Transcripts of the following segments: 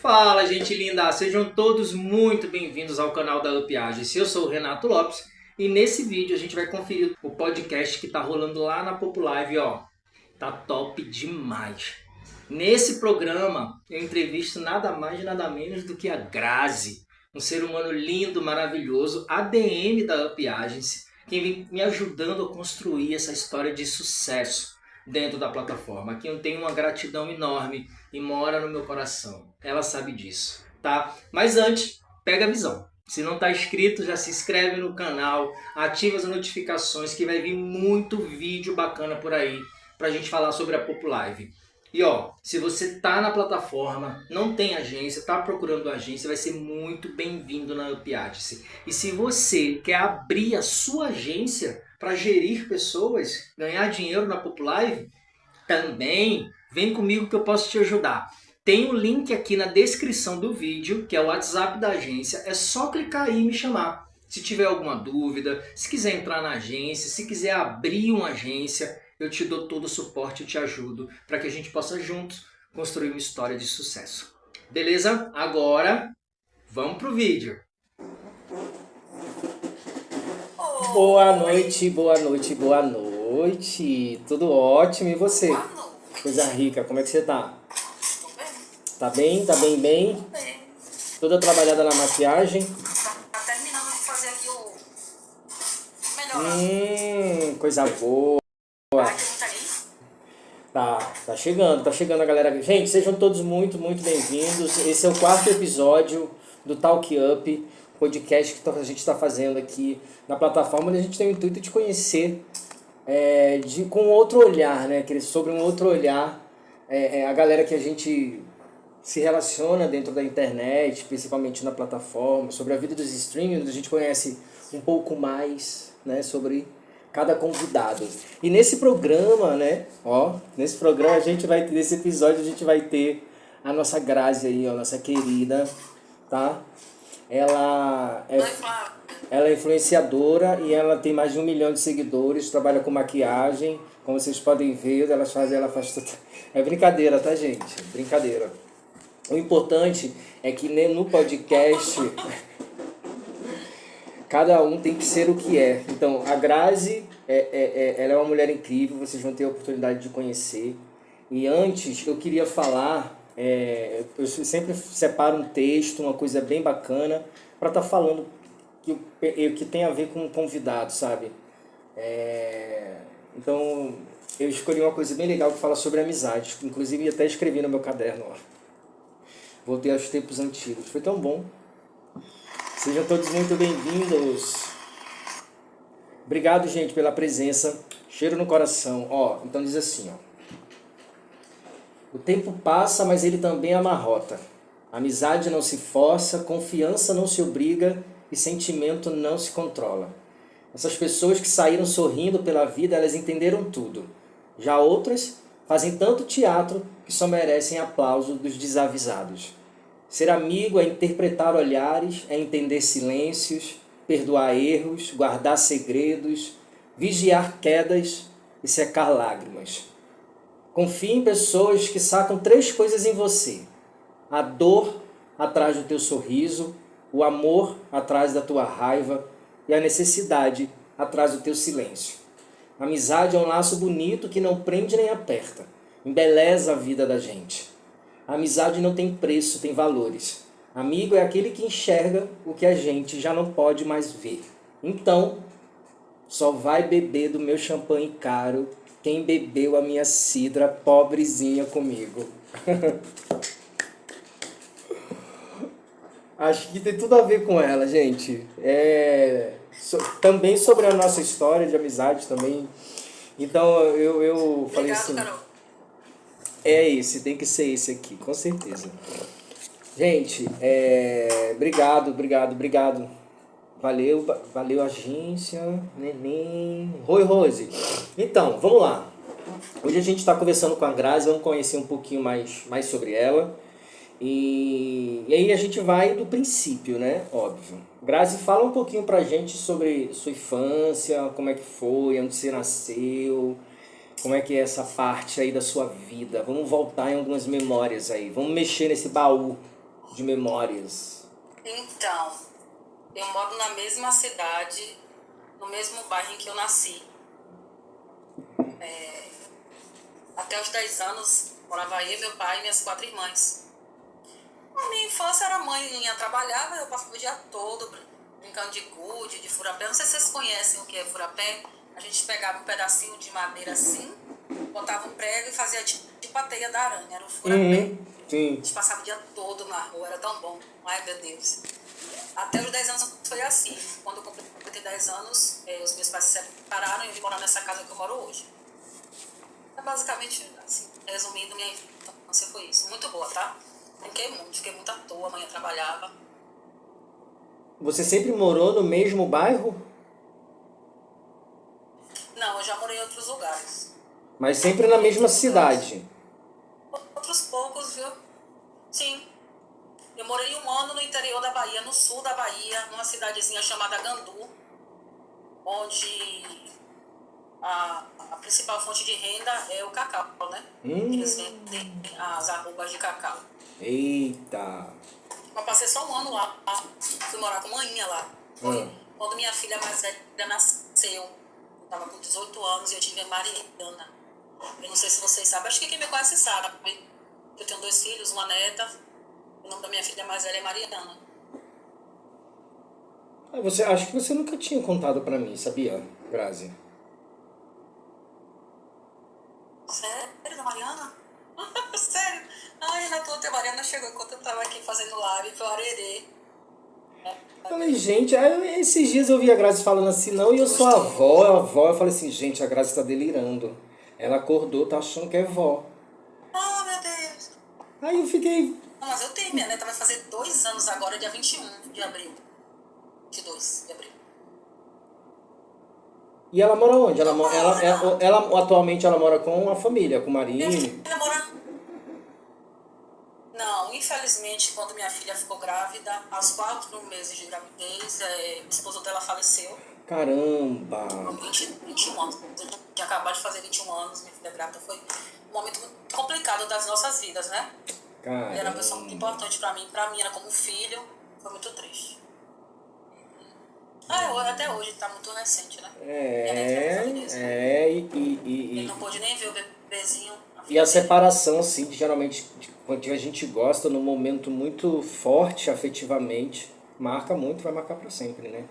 Fala, gente linda! Sejam todos muito bem-vindos ao canal da Up Agency. Eu sou o Renato Lopes e nesse vídeo a gente vai conferir o podcast que tá rolando lá na Populive, ó. Tá top demais. Nesse programa eu entrevisto nada mais e nada menos do que a Grazi, um ser humano lindo, maravilhoso, ADM da Up Agency, que vem me ajudando a construir essa história de sucesso dentro da plataforma. Aqui eu tenho uma gratidão enorme e mora no meu coração. Ela sabe disso, tá? Mas antes, pega a visão. Se não está inscrito, já se inscreve no canal, ativa as notificações que vai vir muito vídeo bacana por aí pra gente falar sobre a Populive. E ó, se você tá na plataforma, não tem agência, tá procurando agência, vai ser muito bem-vindo na Up Agency. E se você quer abrir a sua agência para gerir pessoas, ganhar dinheiro na Populive, também vem comigo que eu posso te ajudar. Tem um link aqui na descrição do vídeo, que é o WhatsApp da agência, é só clicar aí e me chamar. Se tiver alguma dúvida, se quiser entrar na agência, se quiser abrir uma agência, eu te dou todo o suporte e te ajudo para que a gente possa juntos construir uma história de sucesso. Beleza? Agora, vamos pro vídeo. Boa noite, boa noite, boa noite. Tudo ótimo e você? Boa noite. Coisa rica, como é que você tá? Tô bem. Tá bem? Tá bem, bem? Tô bem. Toda trabalhada na maquiagem? Tá terminando de fazer aqui o melhorando. Coisa boa. Ai, tem muita aí? Tá chegando a galera. Gente, sejam todos muito, muito bem-vindos. Esse é o 4º episódio do Talk Up, podcast que a gente está fazendo aqui na plataforma, onde a gente tem o intuito de conhecer com outro olhar, né? Sobre um outro olhar, a galera que a gente se relaciona dentro da internet, principalmente na plataforma, sobre a vida dos streamers, a gente conhece um pouco mais, né, sobre cada convidado. E nesse programa, né, nesse programa nesse episódio a gente vai ter a nossa Grazi aí, ó, nossa querida, tá? Ela é influenciadora e ela tem mais de 1 milhão de seguidores, trabalha com maquiagem, como vocês podem ver, ela faz tudo. É brincadeira, tá, gente? Brincadeira. O importante é que no podcast cada um tem que ser o que é. Então, a Grazi, ela é uma mulher incrível, vocês vão ter a oportunidade de conhecer. E antes, eu queria falar, eu sempre separo um texto, uma coisa bem bacana, para estar falando que tem a ver com o convidado, sabe? Então, eu escolhi uma coisa bem legal que fala sobre amizade. Inclusive, até escrevi no meu caderno, ó. Voltei aos tempos antigos. Foi tão bom. Sejam todos muito bem-vindos. Obrigado, gente, pela presença. Cheiro no coração. Ó, então diz assim, ó. O tempo passa, mas ele também amarrota. Amizade não se força, confiança não se obriga e sentimento não se controla. Essas pessoas que saíram sorrindo pela vida, elas entenderam tudo. Já outras fazem tanto teatro que só merecem aplauso dos desavisados. Ser amigo é interpretar olhares, é entender silêncios, perdoar erros, guardar segredos, vigiar quedas e secar lágrimas. Confie em pessoas que sacam 3 coisas em você: a dor atrás do teu sorriso, o amor atrás da tua raiva e a necessidade atrás do teu silêncio. A amizade é um laço bonito que não prende nem aperta, embeleza a vida da gente. A amizade não tem preço, tem valores. Amigo é aquele que enxerga o que a gente já não pode mais ver. Então, só vai beber do meu champanhe caro quem bebeu a minha cidra pobrezinha comigo. Acho que tem tudo a ver com ela, gente. Também sobre a nossa história de amizade também. Então eu falei assim, Carol. Tem que ser esse aqui, com certeza. Gente, obrigado. Valeu agência, neném. Oi, Rose. Então, vamos lá. Hoje a gente está conversando com a Grazi, vamos conhecer um pouquinho mais sobre ela. E aí a gente vai do princípio, né? Óbvio. Grazi, fala um pouquinho pra gente sobre sua infância, como é que foi, onde você nasceu, como é que é essa parte aí da sua vida. Vamos voltar em algumas memórias aí, vamos mexer nesse baú. de memórias. Então, eu moro na mesma cidade, no mesmo bairro em que eu nasci. Até os 10 anos, morava eu, meu pai e minhas 4 irmãs. A minha infância era mãe, ia trabalhar, eu passava o dia todo brincando de gude, de furapé. Não sei se vocês conhecem o que é furapé. A gente pegava um pedacinho de madeira assim, botava um prego e fazia tipo a teia da aranha, era o furapé. A Sim. gente passava o dia todo na rua, era tão bom. Ai, meu Deus. Até os 10 anos foi assim. Quando eu completei 10 anos, os meus pais se separaram e eu vim morar nessa casa que eu moro hoje. É basicamente, assim, resumindo, minha infância foi isso. Muito boa, tá? Brinquei muito, fiquei muito à toa, a mãe trabalhava. Você sempre morou no mesmo bairro? Não, eu já morei em outros lugares. Mas sempre na mesma cidade? Outros poucos, viu? Sim. Eu morei 1 ano no interior da Bahia, no sul da Bahia, numa cidadezinha chamada Gandu, onde a principal fonte de renda é o cacau, né? Eles vendem as arrobas de cacau. Eita! Eu passei só 1 ano lá, fui morar com maninha lá. Foi quando minha filha mais velha nasceu. Eu tava com 18 anos e eu tive a Mariana. Eu não sei se vocês sabem, acho que quem me conhece sabe. Eu tenho 2 filhos, uma neta. O nome da minha filha mais velha é Mariana. Acho que você nunca tinha contado pra mim, sabia, Grazi? Sério, da Mariana? Sério? Ai, a Mariana chegou enquanto eu tava aqui fazendo live pro Arerê. Falei, gente, aí esses dias eu vi a Grazi falando assim, não, e eu sou a avó, eu falei assim, gente, a Grazi tá delirando. Ela acordou, tá achando que é vó. Oh, meu Deus. Aí eu fiquei... Não, mas eu tenho, minha neta vai fazer 2 anos agora, dia 21 de abril. 22 de abril. E ela mora onde? Ela atualmente ela mora com a família, com o Minha marido. filha mora... Não, infelizmente, quando minha filha ficou grávida, aos 4 meses de gravidez, o esposo dela faleceu. Caramba! Com 21 anos. Eu tinha acabado de fazer 21 anos, minha filha grávida. Foi um momento muito complicado das nossas vidas, né? Ele era uma pessoa muito importante pra mim era como um filho. Foi muito triste. Até hoje tá muito recente, né? Ele não pôde nem ver o bebezinho. E a separação, assim, geralmente, quando a gente gosta, num momento muito forte afetivamente, marca muito, vai marcar pra sempre, né?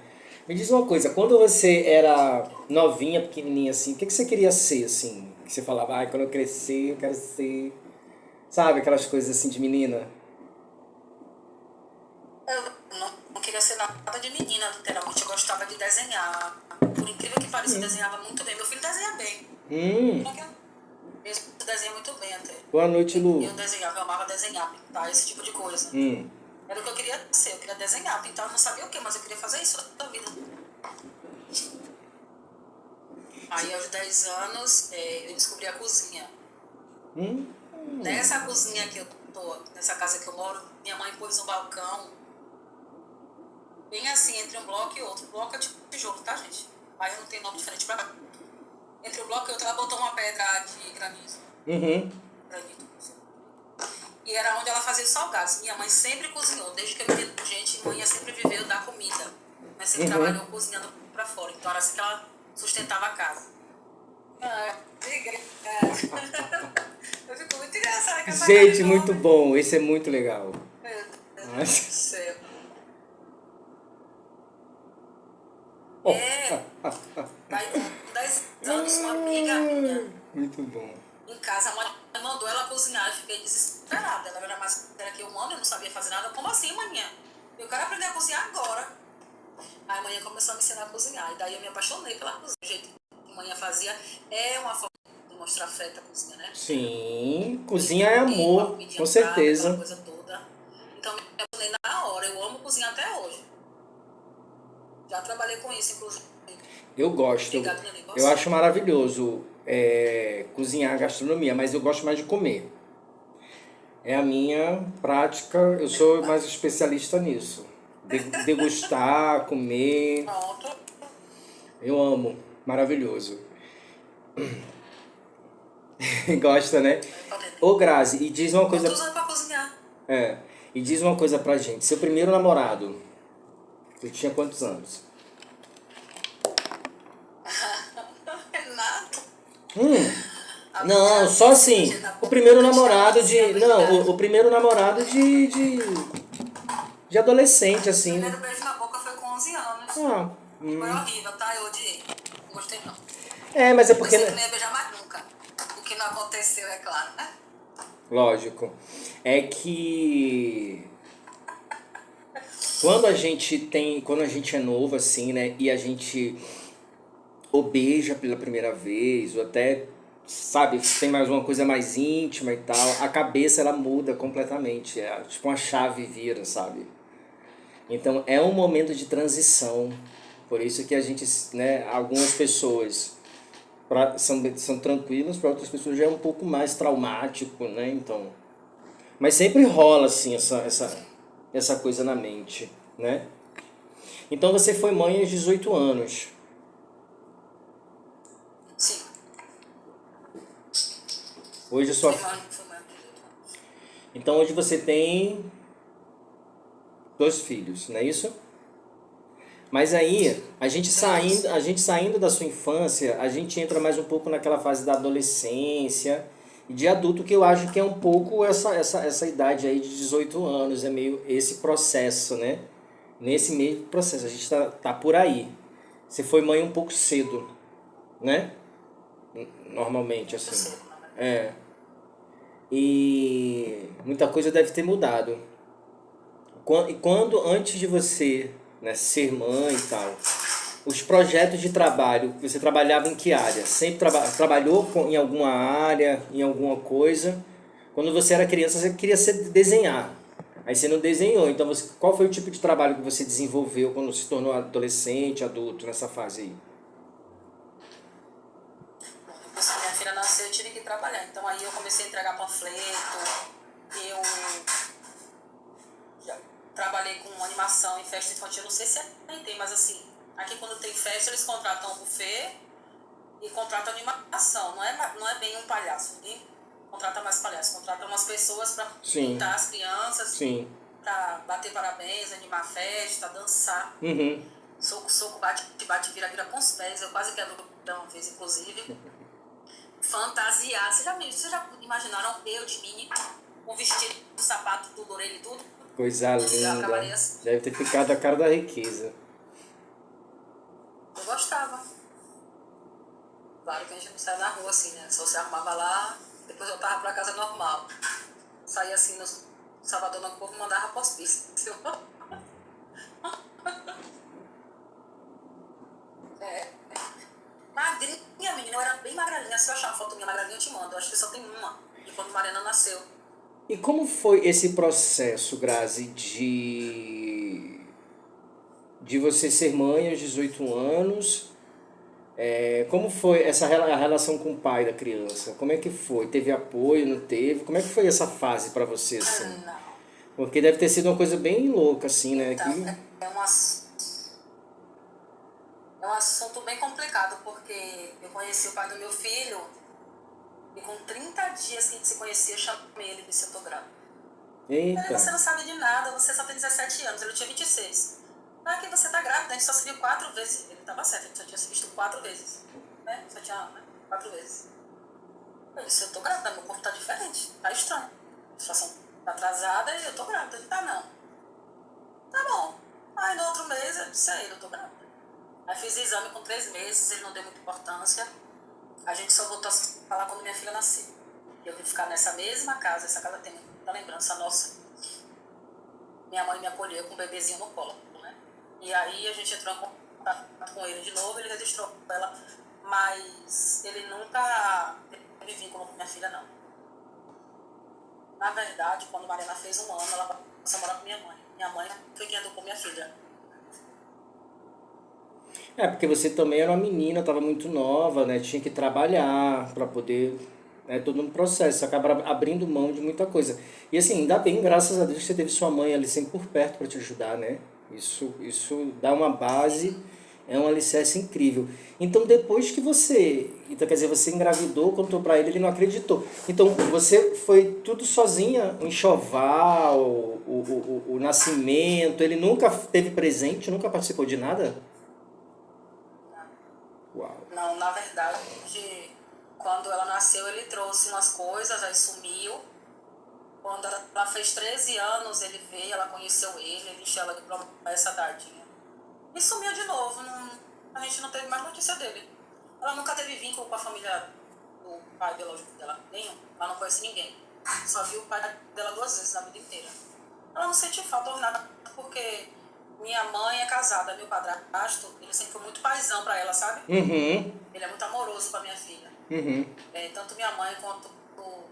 Me diz uma coisa, quando você era novinha, pequenininha, assim, o que você queria ser, assim? Que você falava, ai, quando eu crescer, eu quero ser... Sabe, aquelas coisas assim de menina? Eu não queria ser nada de menina, literalmente. Eu gostava de desenhar. Por incrível que pareça, eu desenhava muito bem. Meu filho desenha bem. Ele desenha muito bem até. Boa noite, Lu. Eu desenhava, eu amava desenhar, pintar, esse tipo de coisa. Era o que eu queria ser, eu queria desenhar, pintar, eu não sabia o que, mas eu queria fazer isso toda a vida. Aí aos 10 anos eu descobri a cozinha. Nessa cozinha que eu tô, nessa casa que eu moro, minha mãe pôs um balcão bem assim, entre um bloco e outro. O bloco é tipo tijolo, tá, gente? Aí não tem nome diferente pra cá. Entre um bloco e outro, ela botou uma pedra de granito. Granito. E era onde ela fazia os salgados. Minha mãe sempre cozinhou. Desde que eu me lembro por gente, mãe sempre viveu da comida. Mas sempre trabalhou cozinhando pra fora. Então era assim que ela sustentava a casa. Eu fico muito engraçada com essa Gente, muito bom. Esse é muito legal. Meu Deus do céu. Aí com 10 anos, uma amiga minha Muito bom. em casa, a mãe mandou ela cozinhar. Eu fiquei desesperada. Ela era mais velha que eu, mano, eu não sabia fazer nada. Como assim, manhã? Eu quero aprender a cozinhar agora. Aí a manhã começou a me ensinar a cozinhar. E daí eu me apaixonei pela cozinha. O jeito que a manhã fazia é uma forma de mostrar afeto à cozinha, né? Sim, cozinha é amor, com certeza. Aquela coisa toda. Então me apaixonei na hora. Eu amo cozinhar até hoje. Já trabalhei com isso, inclusive. Eu gosto. Eu acho maravilhoso cozinhar gastronomia, mas eu gosto mais de comer. É a minha prática, eu sou mais especialista nisso. Degustar, comer. Pronto. Eu amo. Maravilhoso. Gosta, né? Ô, Grazi, e diz uma coisa... Eu tô usando pra cozinhar. E diz uma coisa pra gente, seu primeiro namorado, você tinha quantos anos? Renato, Não, só assim, o primeiro namorado de... Não, o primeiro namorado de adolescente, o assim. primeiro beijo na boca foi com 11 anos. Ah, Foi horrível, tá? Eu odiei. Não gostei, não. mas é porque... Pensei que não ia beijar mais nunca. O que não aconteceu, é claro, né? Lógico. É que... Quando a gente é novo, assim, né, e a gente ou beija pela primeira vez, ou até, sabe, tem mais uma coisa mais íntima e tal, a cabeça ela muda completamente, é tipo uma chave vira, sabe? Então é um momento de transição, por isso que a gente, né, algumas pessoas são tranquilas, para outras pessoas já é um pouco mais traumático, né, então... Mas sempre rola, assim, essa coisa na mente, né? Então você foi mãe aos 18 anos. Sim. Hoje a sua... Foi mãe de 18 anos. Então hoje você tem 2 filhos, não é isso? Mas aí, a gente saindo da sua infância, a gente entra mais um pouco naquela fase da adolescência e de adulto, que eu acho que é um pouco essa idade aí de 18 anos, é meio esse processo, né? Nesse meio processo, a gente tá por aí. Você foi mãe um pouco cedo, né? Normalmente, Muito assim. cedo, né? É. E muita coisa deve ter mudado. E quando antes de você, né, ser mãe e tal, os projetos de trabalho, você trabalhava em que área? Sempre trabalhou em alguma área, em alguma coisa? Quando você era criança, você queria desenhar. Aí você não desenhou. Então, qual foi o tipo de trabalho que você desenvolveu quando se tornou adolescente, adulto, nessa fase aí? Depois que minha filha nasceu, eu tive que trabalhar. Então aí eu comecei a entregar panfleto, eu já trabalhei com animação em festa infantil. Não sei se tem, mas assim, aqui quando tem festa, eles contratam um buffet e contratam animação. Não é bem um palhaço. Ninguém contrata mais palhaço. Contrata umas pessoas para pintar as crianças, Sim. para bater parabéns, animar a festa, dançar. Uhum. Soco, bate, vira com os pés. Eu quase quebro uma vez, inclusive. Fantasiar. Vocês já imaginaram eu de mini, o vestido, o sapato, tudo, orelha e tudo? Coisa linda. Assim. Deve ter ficado a cara da riqueza. Eu gostava. Claro que a gente não saia na rua assim, né? Só se arrumava lá, depois eu voltava pra casa normal. Saía assim no Salvador, o povo mandava pro hospício. Magrinha, menina, eu era bem magrelinha. Se eu achar uma foto minha magrelinha, eu te mando. Eu acho que só tem uma, de quando Mariana nasceu. E como foi esse processo, Grazi, de você ser mãe aos 18 anos? Como foi a relação com o pai da criança? Como é que foi? Teve apoio, não teve? Como é que foi essa fase pra você, assim? Não. Porque deve ter sido uma coisa bem louca, assim, né? Então, é um assunto bem complicado, porque eu conheci o pai do meu filho e com 30 dias que a gente se conhecia, eu chamei ele e disse: eu tô grávida. Eita. Ele: você não sabe de nada, você só tem 17 anos. Ele tinha 26. Ah, que você tá grávida, a gente só se viu 4 vezes. Ele tava certo, a gente só tinha se visto 4 vezes. Né? Só tinha 4 vezes. Eu disse: eu tô grávida, meu corpo tá diferente, tá estranho. A situação tá atrasada e eu tô grávida. Ele: tá não. Tá bom. Aí no outro mês eu disse a ele: eu tô grávida. Aí fiz exame com 3 meses, ele não deu muita importância. A gente só voltou a se falar quando minha filha nasceu. Eu vim ficar nessa mesma casa, essa casa tem muita lembrança nossa. Minha mãe me acolheu com um bebezinho no colo, né? E aí a gente entrou em contato com ele de novo, ele registrou ela, mas ele nunca teve vínculo com minha filha, não. Na verdade, quando Mariana fez 1 ano, ela passou a morar com minha mãe. Minha mãe foi quem educou minha filha. Porque você também era uma menina, estava muito nova, né? Tinha que trabalhar para poder... É todo um processo, você acaba abrindo mão de muita coisa. E assim, ainda bem, graças a Deus, que você teve sua mãe ali sempre por perto para te ajudar, né? Isso dá uma base É um alicerce incrível. Então, depois que você... Então, quer dizer, você engravidou, contou pra ele não acreditou. Então, você foi tudo sozinha? O enxoval, o nascimento, ele nunca teve presente, nunca participou de nada? Uau. Não, na verdade, quando ela nasceu, ele trouxe umas coisas, aí sumiu. Quando ela fez 13 anos, ele veio, ela conheceu ele encheu ela de promessa, tadinha. E sumiu de novo, a gente não teve mais notícia dele. Ela nunca teve vínculo com a família do pai biológico dela, nenhum. Ela não conhece ninguém. Só viu o pai dela 2 vezes na vida inteira. Ela não sente falta ou nada, porque minha mãe é casada, meu padrasto, ele sempre foi muito paizão pra ela, sabe? Uhum. Ele é muito amoroso com a minha filha. Uhum. Tanto minha mãe quanto o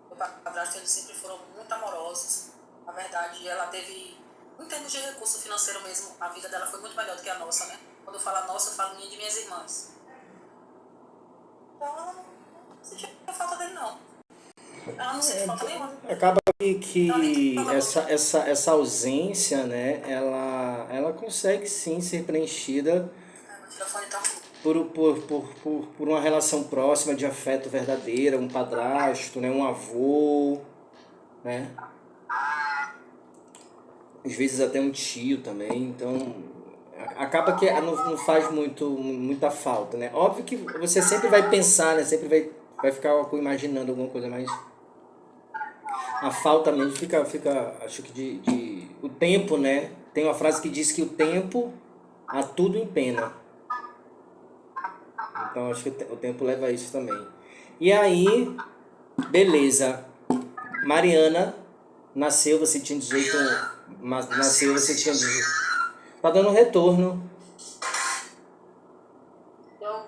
meu padrasto, eles sempre foram muito amorosos. Na verdade, ela teve, em termos de recurso financeiro mesmo, a vida dela foi muito melhor do que a nossa, né? Quando eu falo a nossa, eu falo minha e de minhas irmãs. Então, ela não sentiu falta dele, não. Ela não sente falta nenhuma. Acaba que essa ausência, né, ela consegue sim ser preenchida Meu telefone tá por uma relação próxima de afeto verdadeira, um padrasto, né, um avô, né? Às vezes até um tio também, então acaba que não faz muita falta, né? Óbvio que você sempre vai pensar, né? Sempre vai ficar imaginando alguma coisa, mas a falta mesmo fica acho que o tempo, né? Tem uma frase que diz que o tempo a tudo empena. Então acho que o tempo leva a isso também. E aí, beleza. Mariana nasceu, você tinha 18 anos. Nasceu, você tinha 18. Tá dando retorno. Então,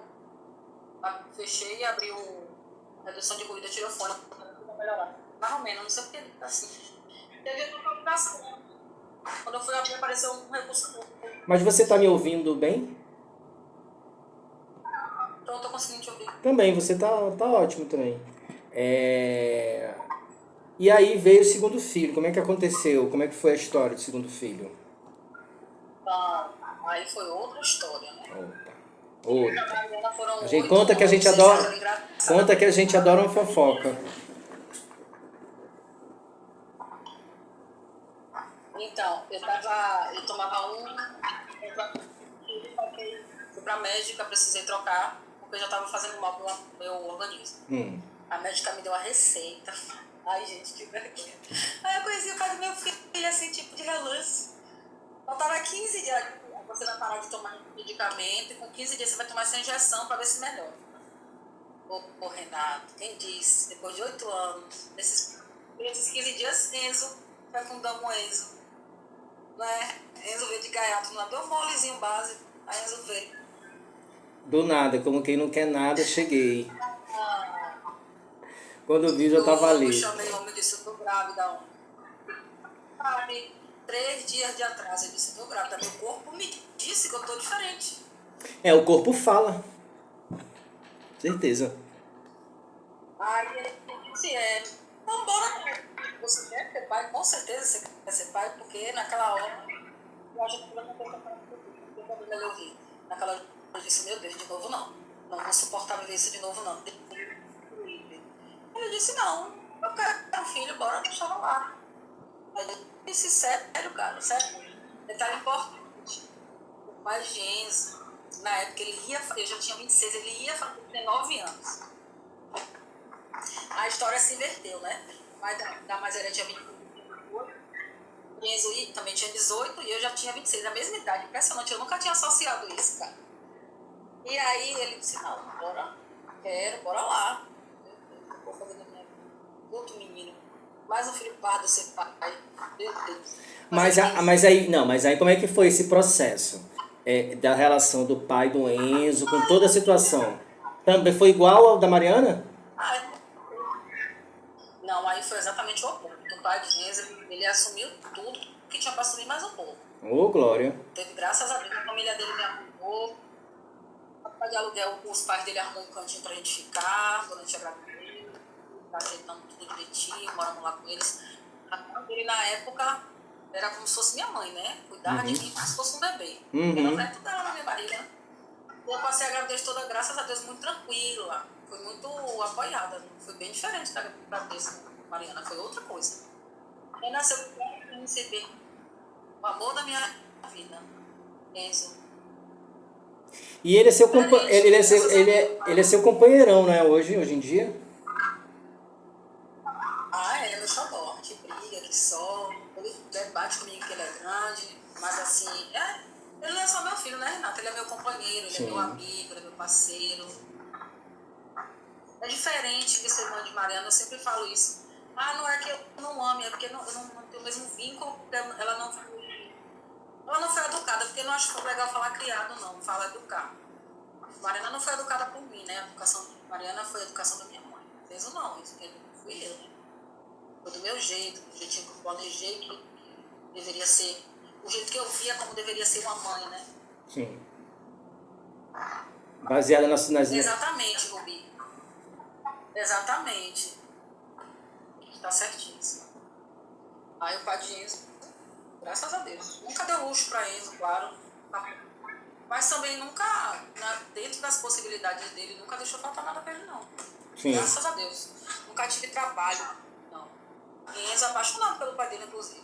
fechei e abri a redução de ruído, tirei o fone para melhorar. Mais ou menos, não sei porque assim. Teve uma complicação. Quando eu fui abrir, apareceu um recurso novo. Mas você tá me ouvindo bem? Então eu tô conseguindo te ouvir. Também, você tá ótimo também. E aí veio o segundo filho. Como é que aconteceu? Como é que foi a história do segundo filho? Então, aí foi outra história, né? Outra. A gente conta que a gente adora. Conta que a gente adora uma fofoca. Então, eu tomava fui pra médica, precisei trocar, porque eu já tava fazendo mal pro meu organismo. A médica me deu a receita. Ai, gente, que vergonha. Aí eu conheci o pai do meu filho, assim, tipo de relance. Faltava 15 dias, você vai parar de tomar medicamento, e com 15 dias você vai tomar essa injeção pra ver se melhora. Ô Renato, quem disse, depois de 8 anos, nesses 15 dias, Enzo, fecundamos Enzo. Né? Enzo veio de gaiato, não deu um molezinho básico, aí Enzo veio. Do nada, como quem não quer nada, cheguei. Quando eu vi, já tava ali. Eu chamei o homem e disse, eu tô grávida. Sabe, 3 dias de atraso, eu disse, eu tô grávida. Meu corpo me disse que eu tô diferente. O corpo fala. Certeza. Aí ele disse, então bora. Você quer ser pai? Com certeza você quer ser pai, porque naquela hora, eu acho que eu não tenho que eu ouvir. Naquela hora eu disse, meu Deus, de novo não. Não vou suportar viver isso de novo não. Ele disse, não, eu quero um filho, bora deixar lá. Ele disse, sério, cara, sério. Detalhe importante. O pai de Enzo, na época, eu já tinha 26, ele ia fazer 19 anos. A história se inverteu, né? O pai da Mazeré tinha 28, Enzo também tinha 18 e eu já tinha 26, a mesma idade. Impressionante, eu nunca tinha associado isso, cara. E aí ele disse, não, bora lá. Eu vou fazer outro menino. Mais um filho pardo ser pai. Meu Deus. Mas aí como é que foi esse processo? Da relação do pai do Enzo com toda a situação? Também foi igual ao da Mariana? Não, aí foi exatamente o oposto. O pai de Enzo, ele assumiu tudo que tinha para assumir mais um pouco. Ô, glória. Teve, graças a Deus, a família dele me arrumou. A pai de aluguel, os pais dele arrumou um cantinho pra gente ficar durante a gravidez. Tá ajeitando tudo direitinho, moramos lá com eles. A mãe dele, na época, era como se fosse minha mãe, né? Cuidava de mim como se fosse um bebê. Uhum. Era o neto dela na minha barriga, né? E eu passei a gravidez toda, graças a Deus, muito tranquila. Fui muito apoiada. Foi bem diferente da gravidez Mariana, foi outra coisa. Aí nasceu o receber o amor da minha vida, Enzo. E ele é seu ele é seu companheirão, né? Hoje em dia. Ah, ele é meu xodó. A gente briga, que só. Ele debate comigo que ele é grande. Mas assim, ele não é só meu filho, né, Renata? Ele é meu companheiro, ele é meu amigo, ele é meu parceiro. É diferente de ser mãe de Mariana, eu sempre falo isso. Ah, não é que eu não ame, é porque eu não tenho o mesmo vínculo, porque ela não foi educada, porque eu não acho legal falar criado, não, fala educar. Mariana não foi educada por mim, né? A educação de Mariana foi a educação da minha mãe. Isso não, isso fui eu, né? Foi do meu jeito, do jeitinho que eu planejei, que deveria ser, o jeito que eu via como deveria ser uma mãe, né? Sim. Baseada nas... Exatamente, Rubi. Exatamente. Tá certíssimo. Aí o padrinho, graças a Deus, nunca deu luxo pra Enzo, claro. Mas também nunca, dentro das possibilidades dele, nunca deixou faltar nada pra ele, não. Sim. Graças a Deus. Nunca tive trabalho, não. E Enzo é apaixonado pelo pai dele, inclusive.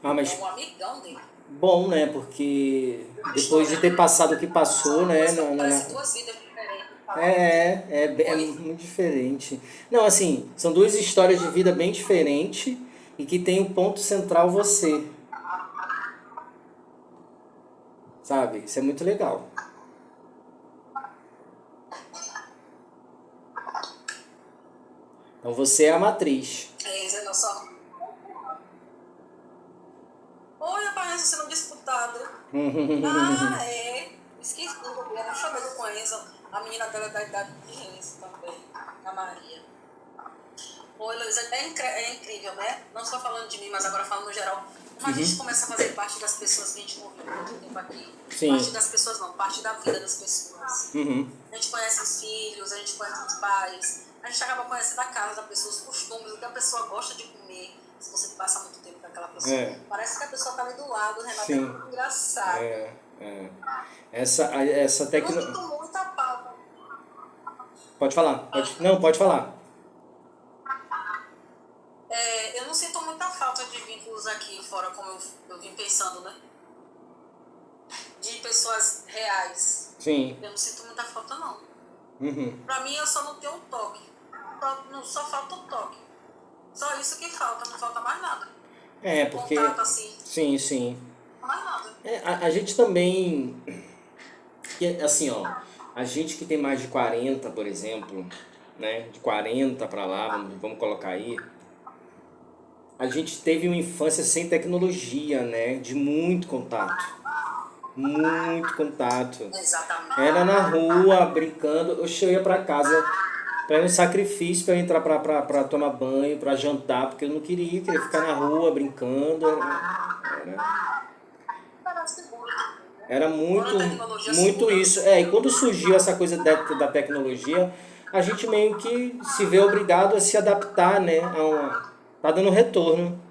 Mas... É um amigão dele. Bom, né? Porque depois de ter passado o que passou, né? Parece duas vidas diferentes. É muito diferente. Não, assim, são duas histórias de vida bem diferentes e que tem um ponto central você. Sabe? Isso é muito legal. Então você é a matriz. Enzo é nossa... Oi, rapaz, você não disputado. Esqueci, eu não chamei com a Enzo. A menina dela é da idade de Enzo também, a Maria. Oi, Luísa, é incrível, né? Não só falando de mim, mas agora falando no geral. Como a gente começa a fazer parte das pessoas que a gente convive muito tempo aqui. Sim. Parte das pessoas não, parte da vida das pessoas. A gente conhece os filhos, a gente conhece os pais, a gente acaba conhecendo a casa da pessoa, os costumes, o que a pessoa gosta de comer. Se você passa muito tempo com aquela pessoa, parece que a pessoa tá ali do lado, Renata. Sim. É muito engraçado. Essa tecnologia... Eu não sinto muita falta. Pode falar. Não, pode falar. Eu não sinto muita falta de vínculos aqui fora, como eu vim pensando, né? De pessoas reais. Sim. Eu não sinto muita falta, não. Pra mim, eu só não tenho um toque. Só falta um toque. Só isso que falta, não falta mais nada. Porque... Contato, assim. Sim. Não mais nada. A gente também... Assim, ó, a gente que tem mais de 40, por exemplo, né? De 40 pra lá, vamos colocar aí. A gente teve uma infância sem tecnologia, né? De muito contato. Muito contato. Exatamente. Era na rua, brincando. Eu ia pra casa para um sacrifício para eu entrar para tomar banho, para jantar, porque eu não queria ficar na rua brincando. Era muito isso. E quando surgiu essa coisa da tecnologia, a gente meio que se vê obrigado a se adaptar, né? Tá dando retorno.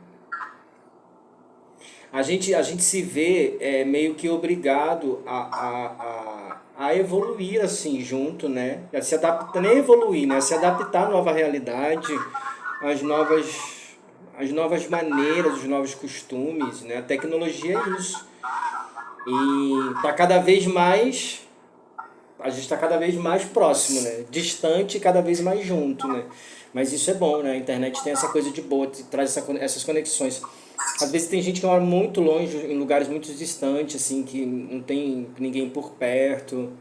A gente se vê meio que obrigado a evoluir assim junto, né? A se adaptar, nem evoluir, né? A se adaptar à nova realidade, às novas maneiras, os novos costumes, né? A tecnologia é isso. E tá cada vez mais... A gente está cada vez mais próximo, né? Distante e cada vez mais junto, né? Mas isso é bom, né? A internet tem essa coisa de boa, traz essas conexões. Às vezes tem gente que mora muito longe, em lugares muito distantes, assim, que não tem ninguém por perto.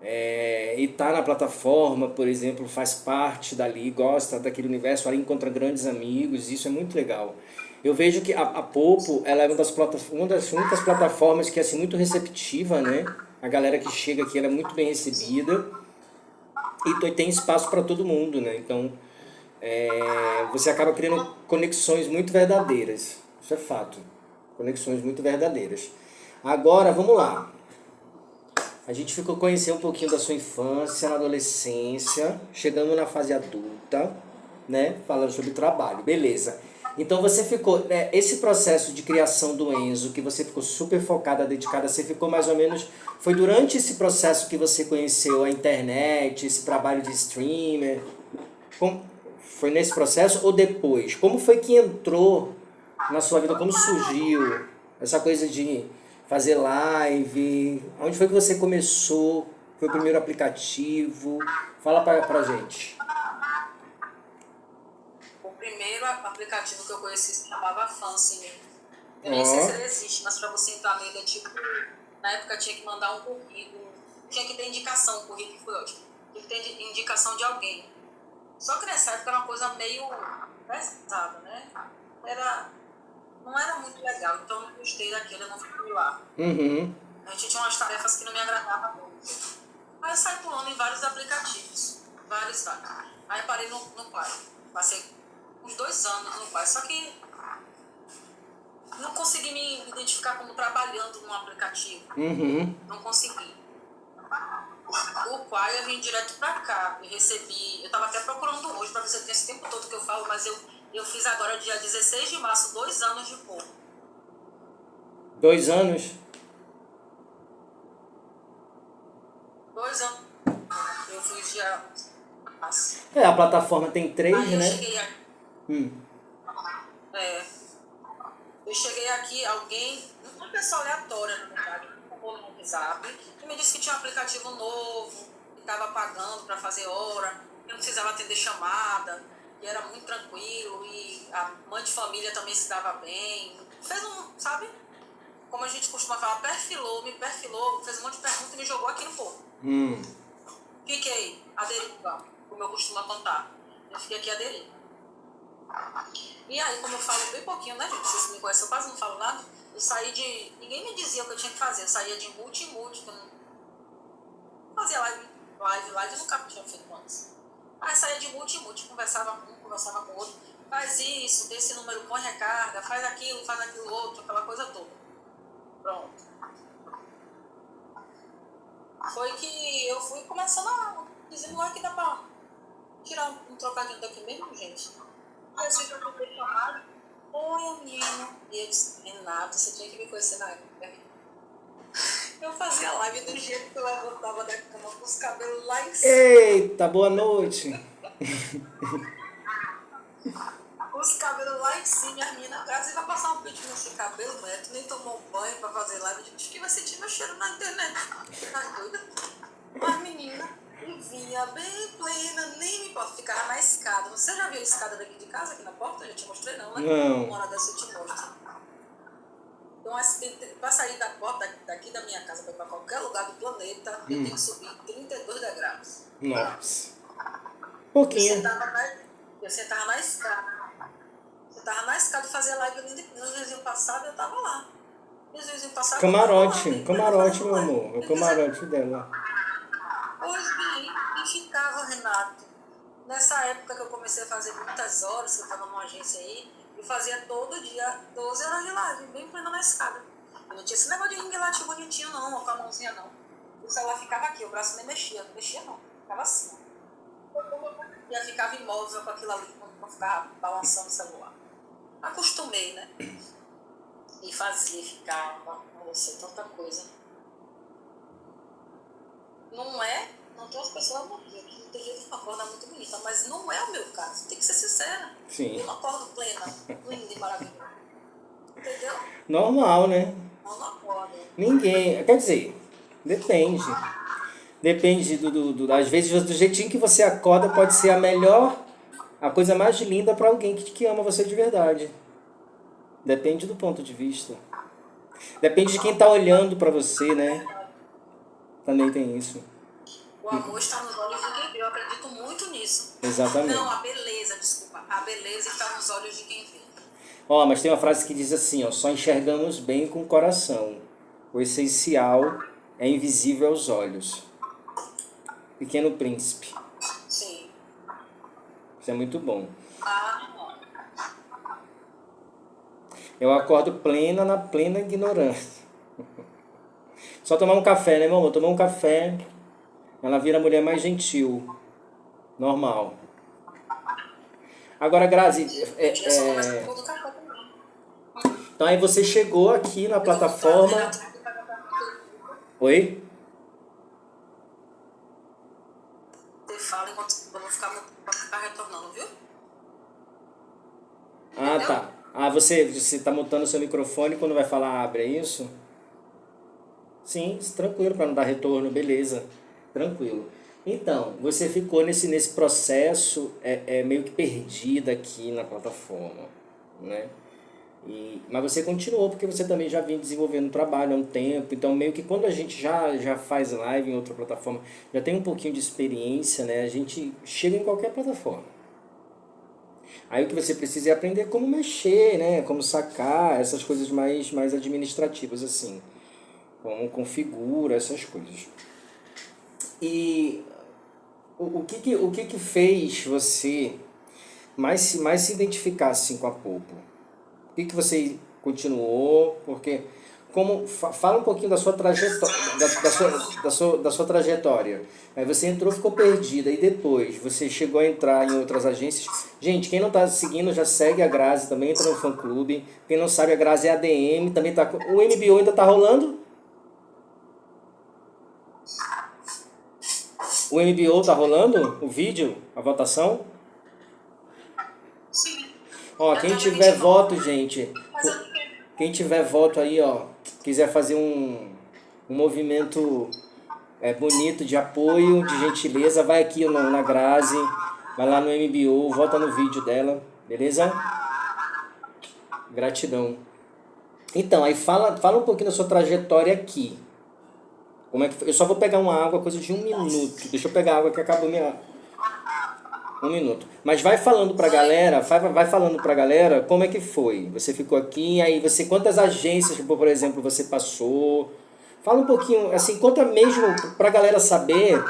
E tá na plataforma, por exemplo, faz parte dali, gosta daquele universo, ali encontra grandes amigos, isso é muito legal. Eu vejo que a Popo, ela é uma das únicas plataformas que é assim, muito receptiva, né? A galera que chega aqui, ela é muito bem recebida e tem espaço para todo mundo, né? Então, você acaba criando conexões muito verdadeiras. Isso é fato. Conexões muito verdadeiras. Agora, vamos lá. A gente ficou conhecendo um pouquinho da sua infância, na adolescência, chegando na fase adulta, né? Falando sobre trabalho. Beleza. Então você ficou, esse processo de criação do Enzo, que você ficou super focada, dedicada, você ficou mais ou menos, foi durante esse processo que você conheceu a internet, esse trabalho de streamer? Foi nesse processo ou depois? Como foi que entrou na sua vida? Como surgiu essa coisa de fazer live? Onde foi que você começou? Foi o primeiro aplicativo? Fala pra gente. O primeiro aplicativo que eu conheci se chamava Fancy. Eu nem sei se ele existe, mas para você entrar nele é tipo, na época tinha que mandar um currículo, tinha que ter indicação, o currículo foi ótimo, tinha que ter indicação de alguém. Só que nessa época era uma coisa meio pesada, né? Não era muito legal, então eu não gostei daquilo, eu não fui lá. A gente tinha umas tarefas que não me agradavam muito. Aí eu saí pulando em vários aplicativos, vários. Aí eu parei no Quai, passei uns 2 anos no Quai, só que não consegui me identificar como trabalhando num aplicativo. Não consegui. O Quai eu vim direto pra cá e recebi. Eu tava até procurando hoje pra ver se eu tenho esse tempo todo que eu falo, mas eu fiz agora dia 16 de março, 2 anos de pouco. 2 anos? 2 anos. Eu fiz dia. A plataforma tem 3, aí né? Eu cheguei aqui. Eu cheguei aqui, uma pessoa aleatória, na verdade, no WhatsApp, que me disse que tinha um aplicativo novo, que estava pagando para fazer hora, que não precisava atender chamada, que era muito tranquilo, e a mãe de família também se dava bem. Fez sabe? Como a gente costuma falar, me perfilou, fez um monte de perguntas e me jogou aqui no povo. Fiquei aderiva, como eu costumo contar. Eu fiquei aqui aderiva. E aí, como eu falo bem pouquinho, né, gente? Vocês me conhecem, eu quase não falo nada. Eu saí de... Ninguém me dizia o que eu tinha que fazer. Eu saía de multi, que eu não fazia live nunca tinha feito antes. Aí saía de multi, conversava com um, conversava com o outro. Faz isso, desse número, põe recarga, faz aquilo outro, aquela coisa toda. Pronto. Foi que eu fui começando a dizendo lá que dá pra tirar um trocadinho daqui mesmo, gente. Aí eu sei que eu fui chamado. Oi, menino. E eu disse, Renato, você tinha que me conhecer na época. Eu fazia live do jeito que eu levantava da cama com os cabelos lá em cima. Eita, boa noite. Os cabelos lá em cima, as meninas, às vezes vai passar um pente nesse cabelo, né? Tu nem tomou banho pra fazer live. Eu digo, que vai sentir meu cheiro na internet. Tá doida? Mas menina, e vinha bem plena, nem me importa, ficava na escada. Você já viu a escada daqui de casa, aqui na porta? Eu já te mostrei, não, né? Não. Uma hora dessa eu te mostro. Então, para sair da porta daqui da minha casa, para ir para qualquer lugar do planeta, eu tenho que subir 32 degraus. Nossa. Pouquinho. Eu sentava na escada. Eu tava na escada de fazer live no vizinho passado, eu tava lá. Camarote, meu amor. O camarote dela. E ficava, Renato. Nessa época que eu comecei a fazer muitas horas, que eu tava numa agência aí, eu fazia todo dia 12 horas de live, bem plena na escada. Eu não tinha esse negócio de ring light bonitinho não, com a mãozinha não. O celular ficava aqui, o braço nem mexia, não mexia não, ficava assim. E eu ficava imóvel com aquilo ali, quando ficava balançando o celular. Acostumei, né? E fazia, ficava, nossa, tanta coisa. Não tem as pessoas morrendo, que tem gente que acorda muito bonita, mas não é o meu caso, tem que ser sincera. Sim. Eu não acordo plena, linda e maravilhosa. Entendeu? Normal, né? Eu não acordo. Ninguém, quer dizer, depende. Depende às vezes do jeitinho que você acorda pode ser a coisa mais linda para alguém que ama você de verdade. Depende do ponto de vista. Depende de quem está olhando para você, né? Também tem isso. O amor está nos olhos de quem vê, eu acredito muito nisso. Exatamente. Não, a beleza, desculpa. A beleza está nos olhos de quem vê. Mas tem uma frase que diz assim, só enxergamos bem com o coração. O essencial é invisível aos olhos. Pequeno Príncipe. Sim. Isso é muito bom. Eu acordo plena na plena ignorância. Só tomar um café, né, meu amor? Tomar um café, ela vira a mulher mais gentil. Normal. Agora, Grazi, Eu só começo com o do café também. então aí você chegou aqui na Eu vou botar o plataforma... Renato. Oi? Você fala enquanto eu vou ficar retornando, viu? Ah, Entendeu? tá. Ah, você tá mutando o seu microfone quando vai falar abre, é isso? Sim, tranquilo, para não dar retorno, beleza. Tranquilo. Então, você ficou nesse processo meio que perdida aqui na plataforma, né? Mas você continuou porque você também já vinha desenvolvendo trabalho há um tempo. Então, meio que quando a gente já faz live em outra plataforma, já tem um pouquinho de experiência, né? A gente chega em qualquer plataforma. Aí o que você precisa é aprender como mexer, né? Como sacar, essas coisas mais administrativas, assim. Como configura, essas coisas. E o que fez você mais se identificar assim com a Popo? Por que você continuou? Porque fala um pouquinho da sua trajetória, da sua trajetória. Aí você entrou, ficou perdida e depois você chegou a entrar em outras agências. Gente, quem não está seguindo já segue a Grazi, também entra no fã clube. Quem não sabe, a Grazi é ADM, também tá. O MBO ainda tá rolando? O MBO tá rolando? O vídeo, a votação? Sim. Ó, Até quem o dia tiver 29. voto, gente, Mas eu fiquei. quem tiver voto aí, ó, quiser fazer um movimento bonito de apoio, de gentileza, vai aqui na Grazi, vai lá no MBO, vota no vídeo dela, beleza? Gratidão. Então, aí fala um pouquinho da sua trajetória aqui. Como é que foi? Eu só vou pegar uma água, coisa de 1 minuto. Deixa eu pegar a água que acabou minha... 1 minuto. Mas vai falando pra galera, vai falando pra galera como é que foi. Você ficou aqui, aí você, quantas agências, por exemplo, você passou? Fala um pouquinho, assim, conta mesmo pra galera saber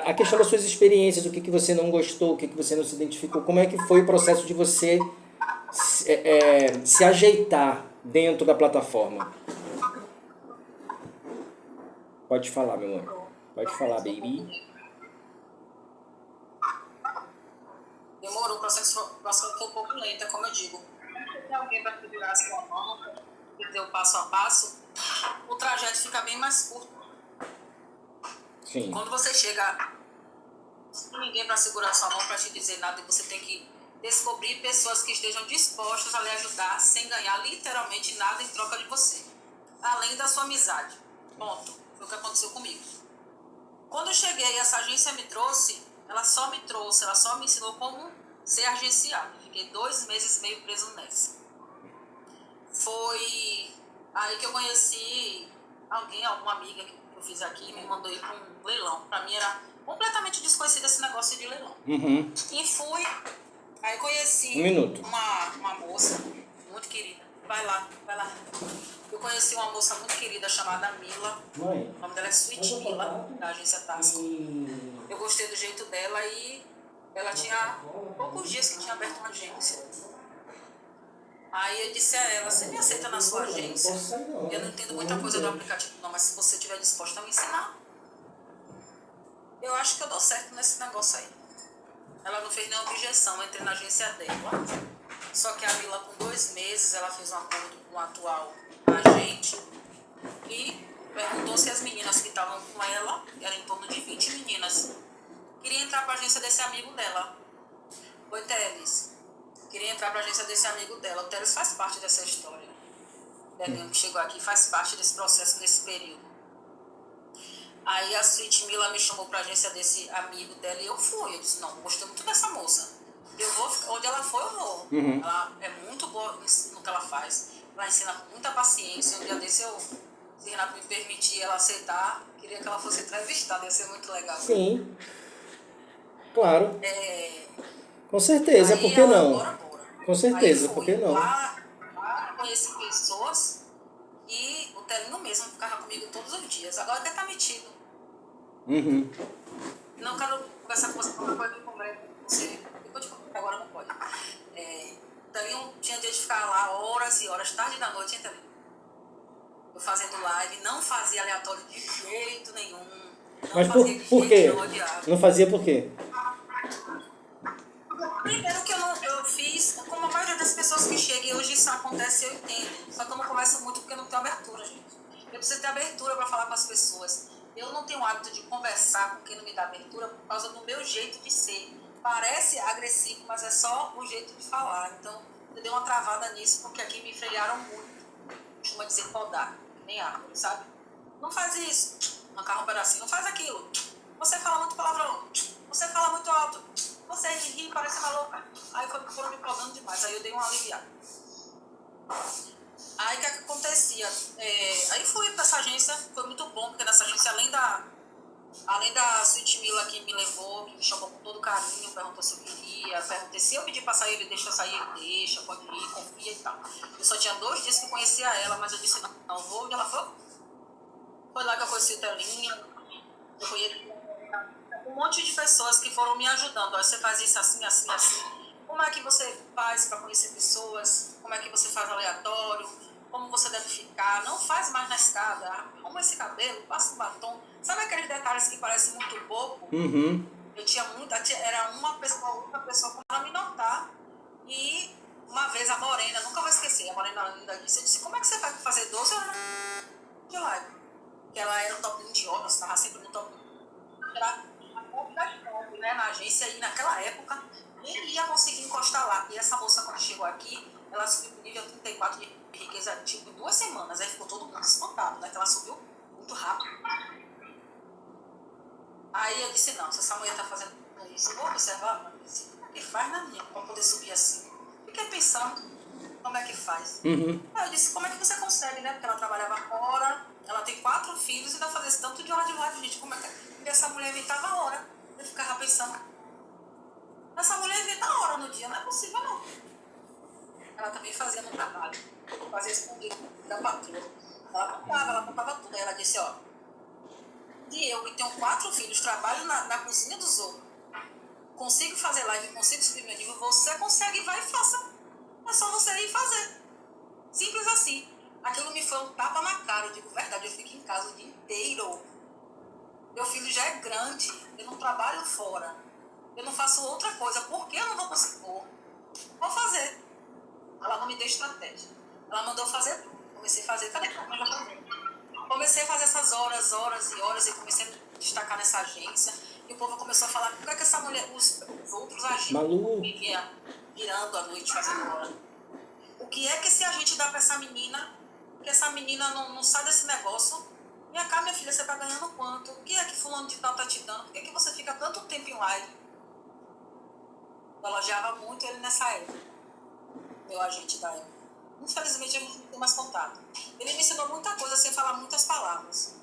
a questão das suas experiências, o que você não gostou, o que você não se identificou, como é que foi o processo de você se ajeitar dentro da plataforma. Pode falar, meu amor. Pode falar, baby. Demorou, o processo foi um pouco lento, é como eu digo. Se tem alguém para segurar a sua mão, que deu passo a passo, o trajeto fica bem mais curto. Sim. Quando você chega, sem ninguém para segurar a sua mão, para te dizer nada, e você tem que descobrir pessoas que estejam dispostas a lhe ajudar sem ganhar literalmente nada em troca de você. Além da sua amizade. Ponto. Foi o que aconteceu comigo. Quando eu cheguei, essa agência me trouxe, ela só me ensinou como ser agenciado. Fiquei 2 meses e meio preso nessa. Foi aí que eu conheci alguma amiga que eu fiz aqui, me mandou ir para um leilão. Para mim era completamente desconhecido esse negócio de leilão. Uhum. E fui, aí conheci 1 minuto. uma moça muito querida. Vai lá. Eu conheci uma moça muito querida chamada Mila. Mãe, O nome dela é Sweet Mila, da agência Tasco. Eu gostei do jeito dela e ela tinha poucos dias que tinha aberto uma agência. Aí eu disse a ela, você me aceita na sua agência? Eu não entendo muita coisa do aplicativo não, mas se você estiver disposta a me ensinar, eu acho que eu dou certo nesse negócio aí. Ela não fez nenhuma objeção, eu entrei na agência dela. Só que a Mila, com 2 meses, ela fez um acordo com o atual agente e perguntou se as meninas que estavam com ela, eram em torno de 20 meninas, queriam entrar para a agência desse amigo dela. Oi, Teles. Queria entrar para a agência desse amigo dela. O Teles faz parte dessa história. Belinho que chegou aqui faz parte desse processo, desse período. Aí a Sweet Mila me chamou para a agência desse amigo dela e eu fui. Eu disse, não, gostei muito dessa moça. Eu vou, onde ela for, eu vou. Uhum. Ela é muito boa no que ela faz. Ela ensina com muita paciência. Um dia desse se Renato me permitir ela aceitar, queria que ela fosse entrevistada, ia ser muito legal. Sim. Claro. É... Com certeza, Aí por que ela, não? bora. Com certeza, Aí por que não? Lá conheci pessoas e o Telinho mesmo ficava comigo todos os dias. Agora até tá metido. Uhum. Não quero conversar com você, qualquer coisa que conversa com você. Depois de conversar, agora não pode. O Telinho tinha dia de ficar lá horas e horas, tarde da noite, hein, Telinho? Eu fazendo live, não fazia aleatório de jeito nenhum. Mas por quê? Não fazia por quê? Primeiro que eu como a maioria das pessoas que chegam, e hoje isso acontece, eu entendo. Só que eu não converso muito porque eu não tenho abertura, gente. Eu preciso ter abertura para falar com as pessoas. Eu não tenho o hábito de conversar com quem não me dá abertura por causa do meu jeito de ser. Parece agressivo, mas é só o jeito de falar. Então, eu dei uma travada nisso porque aqui me frearam muito. Costuma dizer podar, que nem árvore, sabe? Não faz isso. Arrancar um pedacinho, não faz aquilo. Você fala muito palavrão. Você fala muito alto. Você ri, parece uma louca. Aí foram me podando demais. Aí eu dei uma aliviada. Aí o que acontecia? Aí fui para essa agência, foi muito bom, porque nessa agência, além da Sweet Mila que me levou, que me chamou com todo carinho, perguntou se eu queria, perguntei se eu pedir para sair, ele deixa eu sair, ele deixa, pode ir, confia e tal. Eu só tinha 2 dias que conhecia ela, mas eu disse, não vou, e ela foi lá que eu conheci o Telinha, eu conheci um monte de pessoas que foram me ajudando. Ó, você faz isso assim, assim, assim. Como é que você faz para conhecer pessoas? Como é que você faz aleatório? Como você deve ficar? Não faz mais na escada. Arruma esse cabelo, passa um batom. Sabe aqueles detalhes que parecem muito pouco? Uhum. Eu tinha muita... Era uma pessoa, outra pessoa com ela me notar. E uma vez a Morena, nunca vou esquecer, a Morena ainda disse, eu disse, como é que você vai fazer 12 horas de live? Porque ela era o top 1 de horas, estava sempre no top 1. Era a top das top, né, na agência, e naquela época nem ia conseguir encostar lá. E essa moça, quando chegou aqui, ela subiu pro nível 34 de riqueza, tipo, em 2 semanas. Aí ficou todo mundo espantado, né, que ela subiu muito rápido. Aí eu disse, não, se essa mulher tá fazendo isso, eu vou observar, mas disse, como é que faz na minha, pra poder subir assim? Fiquei pensando, como é que faz? Uhum. Aí eu disse, como é que você consegue, né? Porque ela trabalhava fora, ela tem 4 filhos e ainda fazia esse tanto de hora de live, gente. Como é que essa mulher inventava a hora? Eu ficava pensando, essa mulher inventa a hora no dia, não é possível não. Ela também fazia no trabalho, fazia escondido da patroa. Ela contava tudo. Aí ela disse, ó, se eu que tenho 4 filhos, trabalho na cozinha dos outros, consigo fazer live, consigo subir meu nível, você consegue, vai e faça. É só você ir fazer. Simples assim. Aquilo me foi um tapa na cara. Eu digo, verdade, eu fico em casa o dia inteiro. Meu filho já é grande, eu não trabalho fora. Eu não faço outra coisa. Por que eu não vou conseguir? Vou fazer. Ela não me deu estratégia. Ela mandou fazer tudo. Comecei a fazer. Cadê que eu já fazendo? Comecei a fazer essas horas, horas e horas, e comecei a destacar nessa agência. E o povo começou a falar, por que essa mulher, os outros agentes Malu. viviam virando à noite fazendo hora? O que é que esse agente dá para essa menina, que essa menina não sai desse negócio? Minha cara, minha filha, você tá ganhando quanto? O que é que fulano de tal tá te dando? Por que é que você fica tanto tempo em live? Eu elogiava muito ele nessa época, meu agente da época. Infelizmente, a gente não tem mais contato. Ele me ensinou muita coisa sem falar muitas palavras.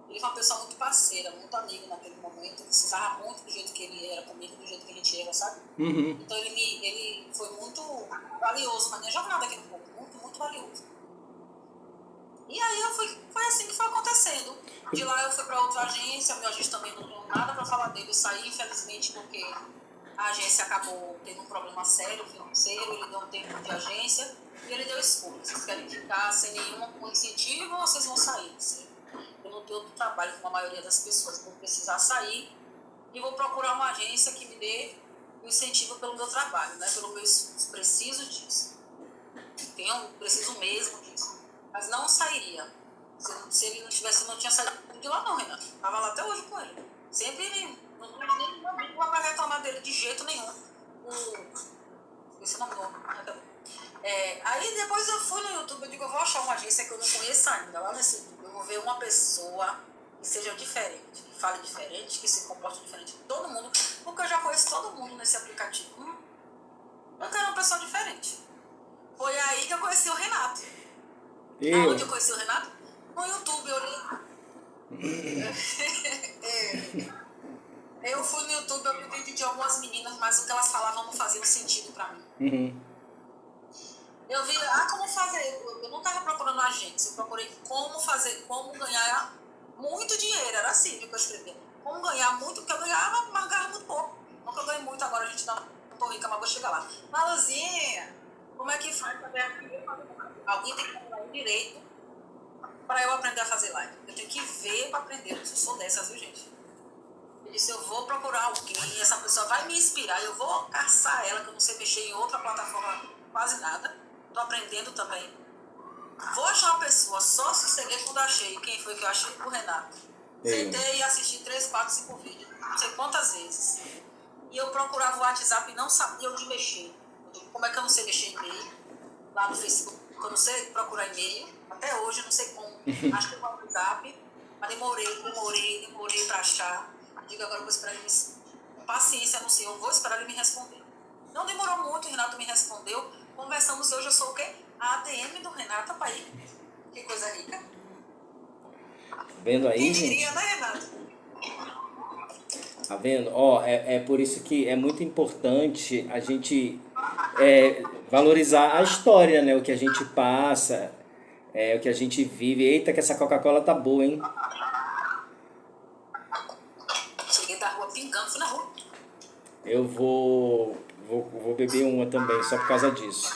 Ele foi uma pessoa muito parceira, muito amiga naquele momento. Precisava muito do jeito que ele era comigo, do jeito que a gente era, sabe? Uhum. Então ele foi muito valioso na minha jornada aqui no povo. Muito, muito valioso. E aí foi assim que foi acontecendo. De lá eu fui para outra agência, meu agente também não deu nada para falar dele. Eu saí, infelizmente, porque a agência acabou tendo um problema sério financeiro, ele deu um tempo de agência e ele deu escolha. Vocês querem ficar sem nenhum incentivo ou vocês vão sair? Eu não tenho outro trabalho como a maioria das pessoas. Vou precisar sair e vou procurar uma agência que me dê o incentivo pelo meu trabalho, né? Pelo meu preciso disso. Preciso mesmo disso. Mas não sairia. Se ele não tivesse, não tinha saído de lá não, Renato. Estava lá até hoje com ele. Sempre não vai reclamar dele de jeito nenhum. Esse nome do aí depois eu fui no YouTube, eu digo, eu vou achar uma agência que eu não conheço ainda. Lá nesse YouTube eu vou ver uma pessoa que seja diferente, que fale diferente, que se comporte diferente de todo mundo. Porque eu já conheço todo mundo nesse aplicativo. Eu quero uma pessoa diferente. Foi aí que eu conheci o Renato. Aonde eu conheci o Renato? No YouTube, eu fui no YouTube, eu vi vídeo de algumas meninas, mas o que elas falavam não fazia sentido pra mim. Uhum. Eu vi, como fazer, eu não tava procurando agência, eu procurei como ganhar muito dinheiro, era assim que eu escrevia. Como ganhar muito, porque eu ganhava, mas ganhava muito pouco. Não que eu ganhei muito, agora a gente não tô rica, mas vou chegar lá. Maluzinha, como é que faz pra ganhar dinheiro? Alguém tem que falar direito para eu aprender a fazer live. Eu tenho que ver para aprender. Eu sou dessas, viu, gente? Eu disse, eu vou procurar alguém, essa pessoa vai me inspirar, eu vou caçar ela, que eu não sei mexer em outra plataforma quase nada. Tô aprendendo também. Vou achar uma pessoa, só sosseguei quando achei. Quem foi que eu achei? O Renato. Sentei e assisti 3, 4, 5 vídeos, não sei quantas vezes. E eu procurava o WhatsApp e não sabia onde mexer. Eu digo, como é que eu não sei mexer em e-mail? Lá no Facebook, eu não sei procurar e-mail. Até hoje, eu não sei como. Acho que é o WhatsApp. Mas demorei para achar. Digo, agora eu vou esperar ele me... Paciência, não sei, eu vou esperar ele me responder. Não demorou muito, o Renato me respondeu. Conversamos hoje, eu sou o quê? A ADM do Renato, pai. Que coisa rica. Vendo aí, Quem gente? diria, né, Renato? Tá vendo? Ó, é por isso que é muito importante a gente valorizar a história, né? O que a gente passa, o que a gente vive. Eita, que essa Coca-Cola tá boa, hein? Cheguei da rua pingando, fui na rua. Eu vou beber uma também, só por causa disso.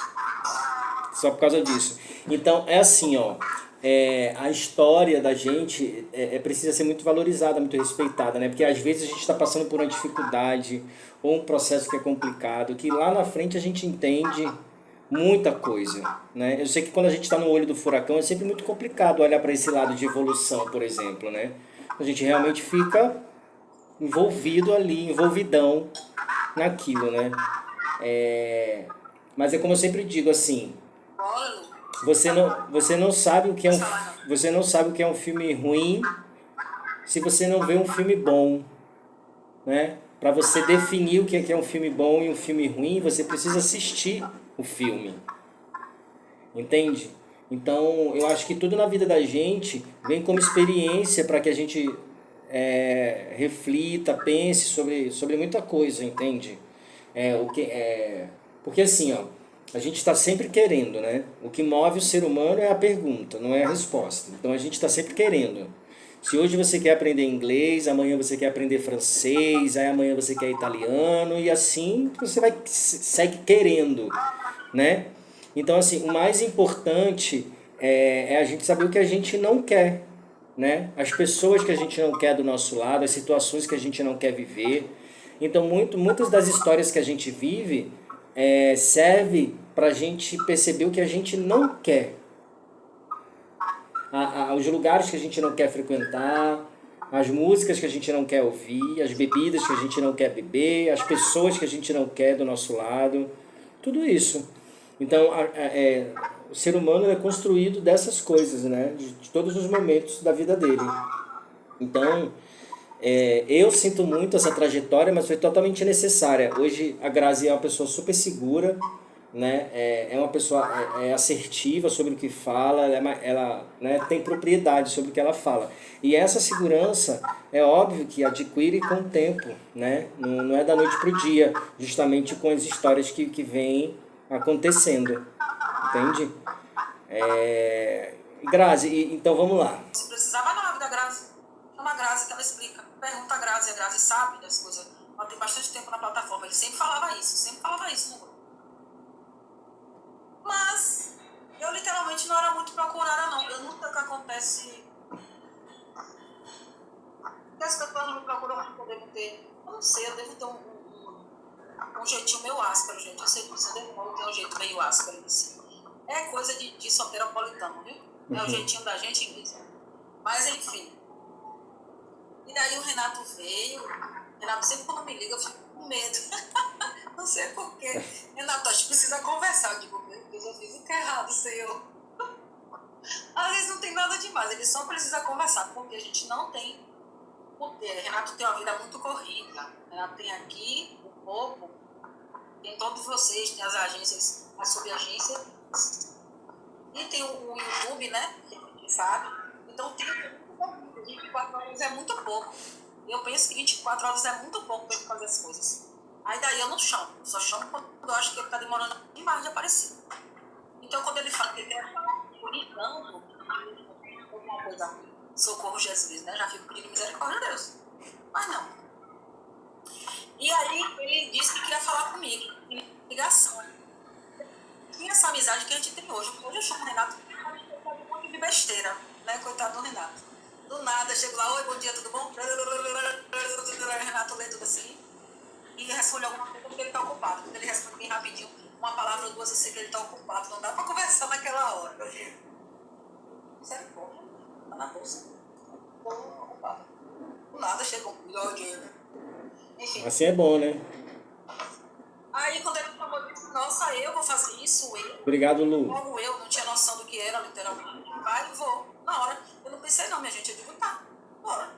Só por causa disso. Então, é assim, ó. A história da gente precisa ser muito valorizada, muito respeitada, né? Porque às vezes a gente está passando por uma dificuldade ou um processo que é complicado, que lá na frente a gente entende muita coisa, né? Eu sei que quando a gente está no olho do furacão é sempre muito complicado olhar para esse lado de evolução, por exemplo, né? A gente realmente fica envolvido ali, envolvidão naquilo, né? Mas é como eu sempre digo, assim, Bora, Lu. você não sabe o que é você não sabe o que é um filme ruim se você não vê um filme bom, né? Para você definir o que é um filme bom e um filme ruim, você precisa assistir o filme, entende? Então, eu acho que tudo na vida da gente vem como experiência para que a gente reflita, pense sobre muita coisa, entende? Porque assim, ó, a gente está sempre querendo, né? O que move o ser humano é a pergunta, não é a resposta. Então a gente está sempre querendo. Se hoje você quer aprender inglês, amanhã você quer aprender francês, aí amanhã você quer italiano, e assim você segue querendo, né? Então, assim, o mais importante é a gente saber o que a gente não quer, né? As pessoas que a gente não quer do nosso lado, as situações que a gente não quer viver. Então, muitas das histórias que a gente vive serve para a gente perceber o que a gente não quer. Os lugares que a gente não quer frequentar, as músicas que a gente não quer ouvir, as bebidas que a gente não quer beber, as pessoas que a gente não quer do nosso lado, tudo isso. Então, o ser humano é construído dessas coisas, né? De todos os momentos da vida dele. Então, eu sinto muito essa trajetória, mas foi totalmente necessária. Hoje, a Grazi é uma pessoa super segura, né? É uma pessoa assertiva sobre o que fala, ela né, tem propriedade sobre o que ela fala. E essa segurança é óbvio que adquire com o tempo, né? Não é da noite para o dia, justamente com as histórias que vêm acontecendo, entende? Grazi, então vamos lá. Se precisava não, da Grazi. Chama a Grazi que ela explica. Pergunta a Grazi sabe das coisas. Ela tem bastante tempo na plataforma. Ele sempre falava isso no grupo. Mas eu literalmente não era muito procurada, não. Eu nunca que acontece. Que as pessoas não me procuram muito, eu devo ter. Eu não sei, eu devo ter um jeitinho meio áspero, gente. Eu sei disso, eu devo ter um jeito meio áspero assim. É coisa de soteropolitano, viu? É o jeitinho da gente mesmo. Mas enfim. E daí o Renato veio. O Renato sempre quando me liga eu fico com medo. Não sei porquê. Renato, a gente precisa conversar. Eu digo, meu Deus, eu fiz o que é errado, Senhor. Às vezes não tem nada demais, ele só precisa conversar, porque a gente não tem. Porque Renato tem uma vida muito corrida. Renato tem aqui o corpo, tem todos vocês, tem as agências, as subagências. E tem o YouTube, né? Que a gente sabe. Então tem muito pouco. 24 horas é muito pouco. Eu penso que 24 horas é muito pouco para ele fazer as coisas. Aí daí eu não chamo. Só chamo quando eu acho que ele está demorando demais de aparecer. Então quando ele fala que ele quer falar ligando, alguma coisa, socorro Jesus, né? Já fico pedindo misericórdia a Deus. Mas não. E aí ele disse que queria falar comigo. Em ligação. E essa amizade que a gente tem hoje. Hoje eu chamo o Renato porque a gente faz um monte de besteira, né? Coitado do Renato. Do nada, eu chego lá, oi, bom dia, tudo bom? Renato lê tudo assim. E responde alguma coisa porque ele está ocupado. Quando ele responde bem rapidinho, uma palavra ou duas, eu sei que ele está ocupado. Não dá para conversar naquela hora. Misericórdia. Tá na bolsa. Tô ocupado. Do nada, chegou um melhor dinheiro. Enfim. Assim é bom, né? Aí, quando ele falou, eu disse, nossa, eu vou fazer isso, eu. Obrigado, Lu. Como eu não tinha noção do que era, literalmente. Vai, vou. Na hora. Eu não pensei, não, minha gente. Eu digo, tá, bora.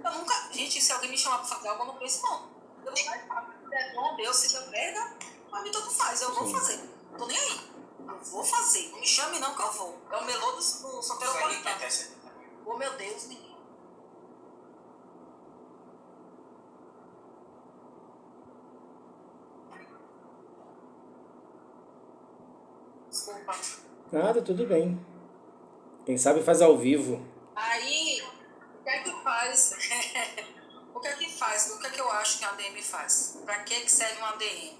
Eu nunca. Gente, se alguém me chamar pra fazer algo, eu não penso, não. Eu vou lá e faço. É bom, Deus, se eu pega, pra mim tanto faz. Eu vou fazer. Não tô nem aí. Eu vou fazer. Não me chame, não, que eu vou. É o melô do soteropolitano. Oh, meu Deus, menino. Desculpa. Nada, tudo bem. Quem sabe faz ao vivo. Aí, o que é que faz? O que é que faz? O que é que eu acho que a ADM faz? Para que serve uma ADM?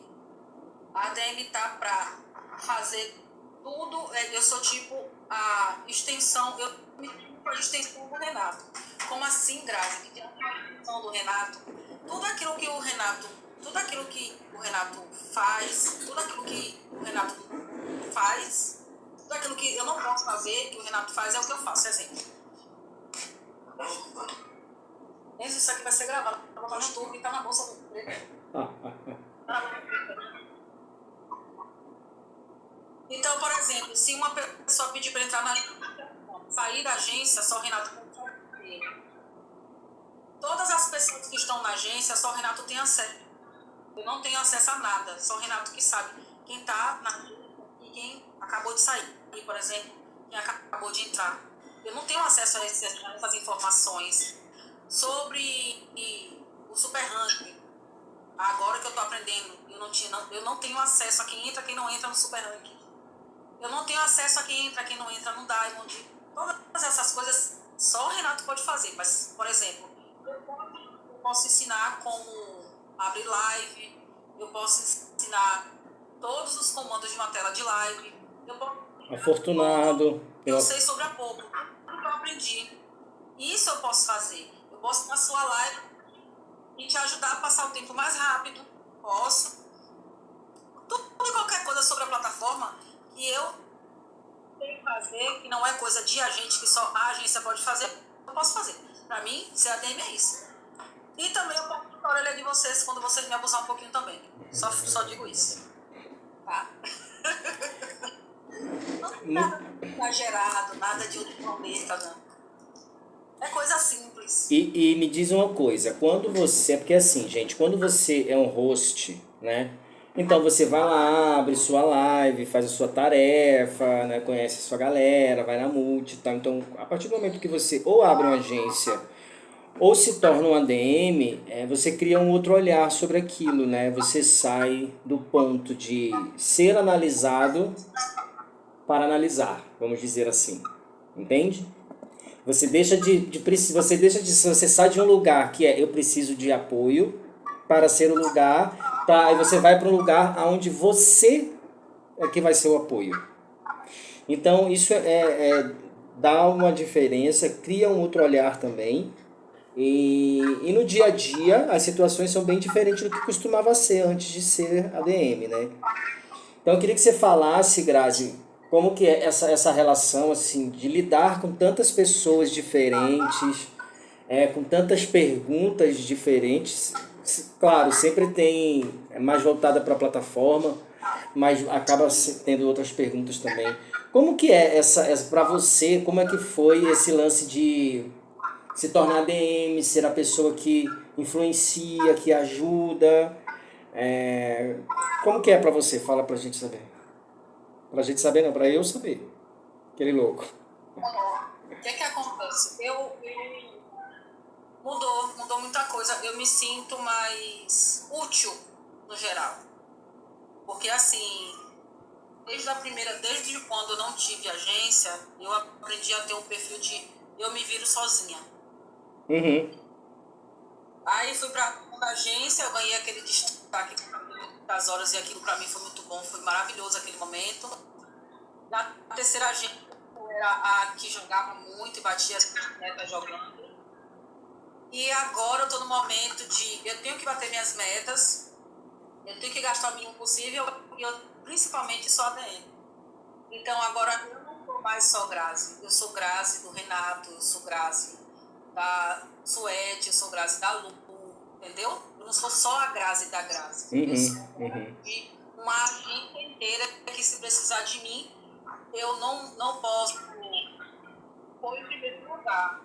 A ADM tá para fazer tudo. Eu sou tipo a extensão, eu me sinto a extensão do Renato. Como assim, Grazi? Que a extensão do Renato, tudo aquilo que o Renato faz, tudo aquilo que o Renato faz, tudo aquilo que eu não posso fazer, que o Renato faz, é o que eu faço. Exemplo. Isso aqui vai ser gravado, vai botar no YouTube e tá na bolsa do Então, por exemplo, se uma pessoa pedir para entrar na sair da agência, só o Renato consegue. Todas as pessoas que estão na agência, só o Renato tem acesso. Eu não tenho acesso a nada, só o Renato que sabe quem está na agência e quem acabou de sair. E, por exemplo, quem acabou de entrar. Eu não tenho acesso a essas informações sobre o Super Ranking. Agora que eu estou aprendendo, eu não tenho acesso a quem entra e quem não entra no Super Ranking. Eu não tenho acesso a quem entra, quem não entra no Diamond. Todas essas coisas só o Renato pode fazer. Mas, por exemplo, eu posso ensinar como abrir live, eu posso ensinar todos os comandos de uma tela de live. Afortunado. Eu sei sobre a pouco. Tudo que eu aprendi. Isso eu posso fazer. Eu posso na sua live e te ajudar a passar o tempo mais rápido. Posso. Tudo e qualquer coisa sobre a plataforma que eu tenho que fazer, que não é coisa de agente, que só a agência pode fazer, eu posso fazer. Pra mim, ser ADM é isso. E também eu posso ficar a orelha de vocês quando vocês me abusar um pouquinho também. Só digo isso. Tá? Não tem nada exagerado, nada de outro planeta, não. É coisa simples. E me diz uma coisa, quando você... Porque assim, gente, quando você é um host, né? Então você vai lá, abre sua live, faz a sua tarefa, né? Conhece a sua galera, vai na multi e tal. Então, a partir do momento que você ou abre uma agência ou se torna um ADM, você cria um outro olhar sobre aquilo, né? Você sai do ponto de ser analisado para analisar, vamos dizer assim. Entende? Você sai de um lugar que eu preciso de apoio para ser o lugar, aí você vai para um lugar onde você é que vai ser o apoio. Então isso dá uma diferença, cria um outro olhar também. E no dia a dia as situações são bem diferentes do que costumava ser antes de ser ADM, né? Então eu queria que você falasse, Grazi, como que é essa relação assim de lidar com tantas pessoas diferentes, com tantas perguntas diferentes. Claro, sempre tem mais voltada para a plataforma, mas acaba tendo outras perguntas também. Como que é essa para você? Como é que foi esse lance de se tornar ADM, ser a pessoa que influencia, que ajuda? Como que é para você? Fala pra gente saber. Pra gente saber não, pra eu saber. Aquele louco. O que acontece? Mudou muita coisa. Eu me sinto mais útil, no geral. Porque, assim, desde quando eu não tive agência, eu aprendi a ter um perfil de eu me viro sozinha. Uhum. Aí fui pra agência, eu ganhei aquele destaque das horas e aquilo pra mim foi muito bom, foi maravilhoso aquele momento. Na terceira agência, era a que jogava muito e batia as metas jogando. E agora eu tô no momento de eu tenho que bater minhas metas, eu tenho que gastar o mínimo possível e eu principalmente sou ADM. Então agora eu não sou mais só Grazi. Eu sou Grazi do Renato, eu sou Grazi da Suete, eu sou Grazi da Lu, entendeu? Eu não sou só a Grazi da Grazi. Eu sou de uma agência inteira que se precisar de mim, eu não posso pôr em primeiro lugar.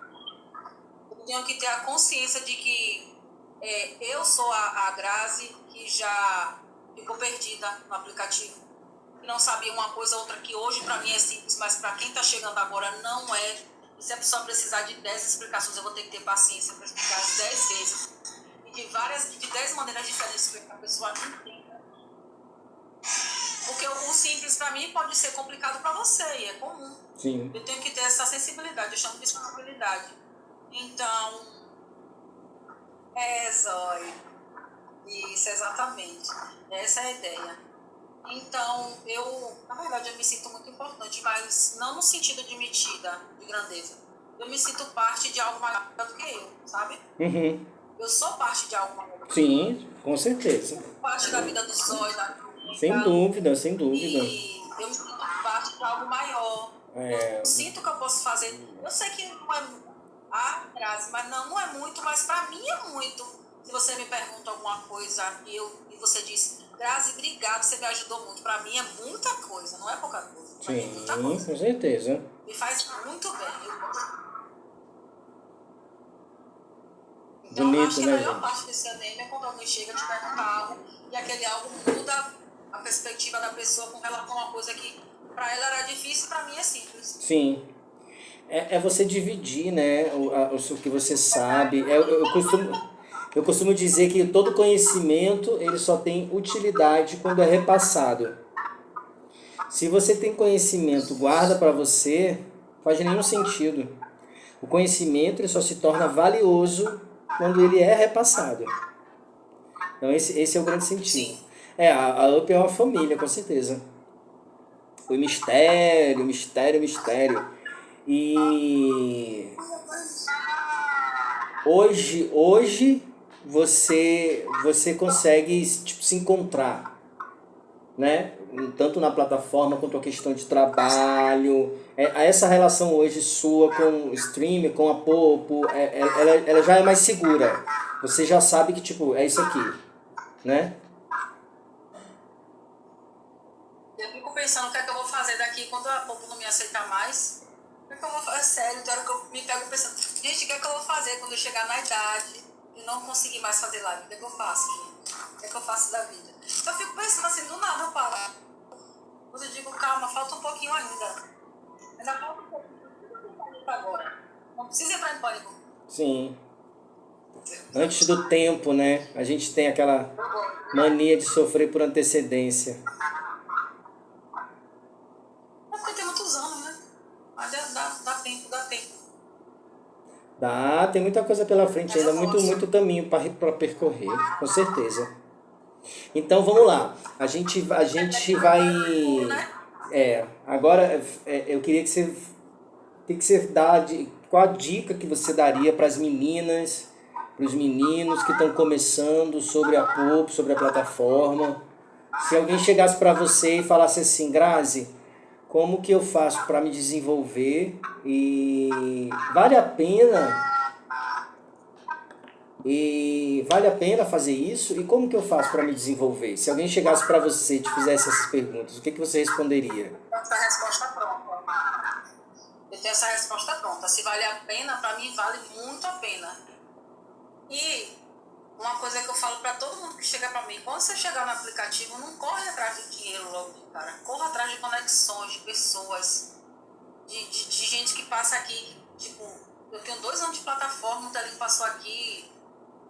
Eu tenho que ter a consciência de que eu sou a Grazi que já ficou perdida no aplicativo. Que não sabia uma coisa ou outra que hoje para mim é simples, mas para quem está chegando agora não é. E se a pessoa precisar de 10 explicações, eu vou ter que ter paciência para explicar as 10 vezes. E de 10 maneiras diferentes para que a pessoa entenda. Porque o simples para mim pode ser complicado para você, e é comum. Sim. Eu tenho que ter essa sensibilidade, eu chamo de sensibilidade. Então, Zói. Isso, exatamente. Essa é a ideia. Então, na verdade, eu me sinto muito importante, mas não no sentido de metida, de grandeza. Eu me sinto parte de algo maior do que eu, sabe? Eu sou parte de algo maior do que eu. Sim, com certeza. Parte da vida do Zói, da vida. Sem dúvida, sem dúvida. E eu me sinto parte de algo maior. Eu sinto que eu posso fazer. Eu sei que não é Grazi, mas não é muito, mas pra mim é muito. Se você me pergunta alguma coisa e você diz, Grazi, obrigado, você me ajudou muito. Pra mim é muita coisa, não é pouca coisa. Pra mim é muita coisa. Com certeza. Me faz muito bem. Então, bonito, acho que né, a melhor gente? parte desse ADM é quando alguém chega, te pergunta algo e aquele algo muda a perspectiva da pessoa com relação a uma coisa que pra ela era difícil e pra mim é simples. Sim. É você dividir, né, o que você sabe. Eu costumo dizer que todo conhecimento ele só tem utilidade quando é repassado. Se você tem conhecimento, guarda para você, não faz nenhum sentido. O conhecimento ele só se torna valioso quando ele é repassado. Então esse é o grande sentido. A UP é uma família, com certeza. O mistério. E hoje você consegue se encontrar, né? Tanto na plataforma quanto a questão de trabalho. Essa relação hoje sua com o stream, com a Popo, ela já é mais segura. Você já sabe que tipo, é isso aqui, né? Eu fico pensando o que é que eu vou fazer daqui quando a Popo não me aceitar mais. O que é que eu vou fazer? Sério, tem hora que eu me pego pensando, gente, o que é que eu vou fazer quando eu chegar na idade e não conseguir mais fazer live? O que é que eu faço, gente? O que é que eu faço da vida? Eu fico pensando assim, do nada eu paro. Eu digo, calma, falta um pouquinho ainda. Ainda falta um pouquinho agora. Não precisa entrar em pânico. Sim. Antes do tempo, né? A gente tem aquela mania de sofrer por antecedência. É porque tem muitos anos, né? Mas dá tempo. Tem muita coisa pela frente ainda, muito caminho para percorrer, com certeza. Então vamos lá, a gente vai... agora eu queria que você dá, qual a dica que você daria para as meninas, para os meninos que estão começando sobre a Popo, sobre a plataforma. Se alguém chegasse para você e falasse assim, Grazi, como que eu faço para me desenvolver e vale a pena fazer isso? E como que eu faço para me desenvolver? Se alguém chegasse para você e te fizesse essas perguntas, o que você responderia? Essa resposta pronta. Eu tenho essa resposta pronta. Se vale a pena, para mim vale muito a pena. E uma coisa que eu falo para todo mundo que chega para mim, quando você chegar no aplicativo, não corre atrás de dinheiro logo, cara. Corra atrás de conexões, de pessoas, de gente que passa aqui. Tipo, eu tenho 2 anos de plataforma, o Telinho passou aqui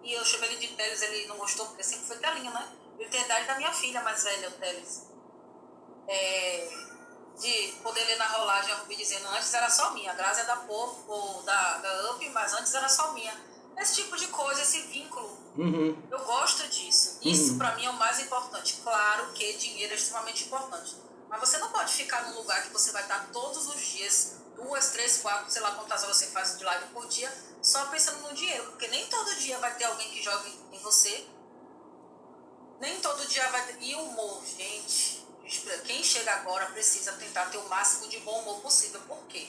e eu chamei ele de Teles, ele não gostou, porque sempre foi Telinho, né? Ele tem a idade da minha filha mais velha, o Teles. De poder ler na rolagem a Rubi dizendo, antes era só minha, a Grazi é da Popo, ou da UP, mas antes era só minha. Esse tipo de coisa, esse vínculo, eu gosto disso. Isso pra mim é o mais importante. Claro que dinheiro é extremamente importante, mas você não pode ficar num lugar que você vai estar todos os dias, 2, 3, 4, sei lá quantas horas você faz de live por dia, só pensando no dinheiro, porque nem todo dia vai ter alguém que jogue em você, nem todo dia vai ter... E o humor, gente, quem chega agora precisa tentar ter o máximo de bom humor possível, por quê?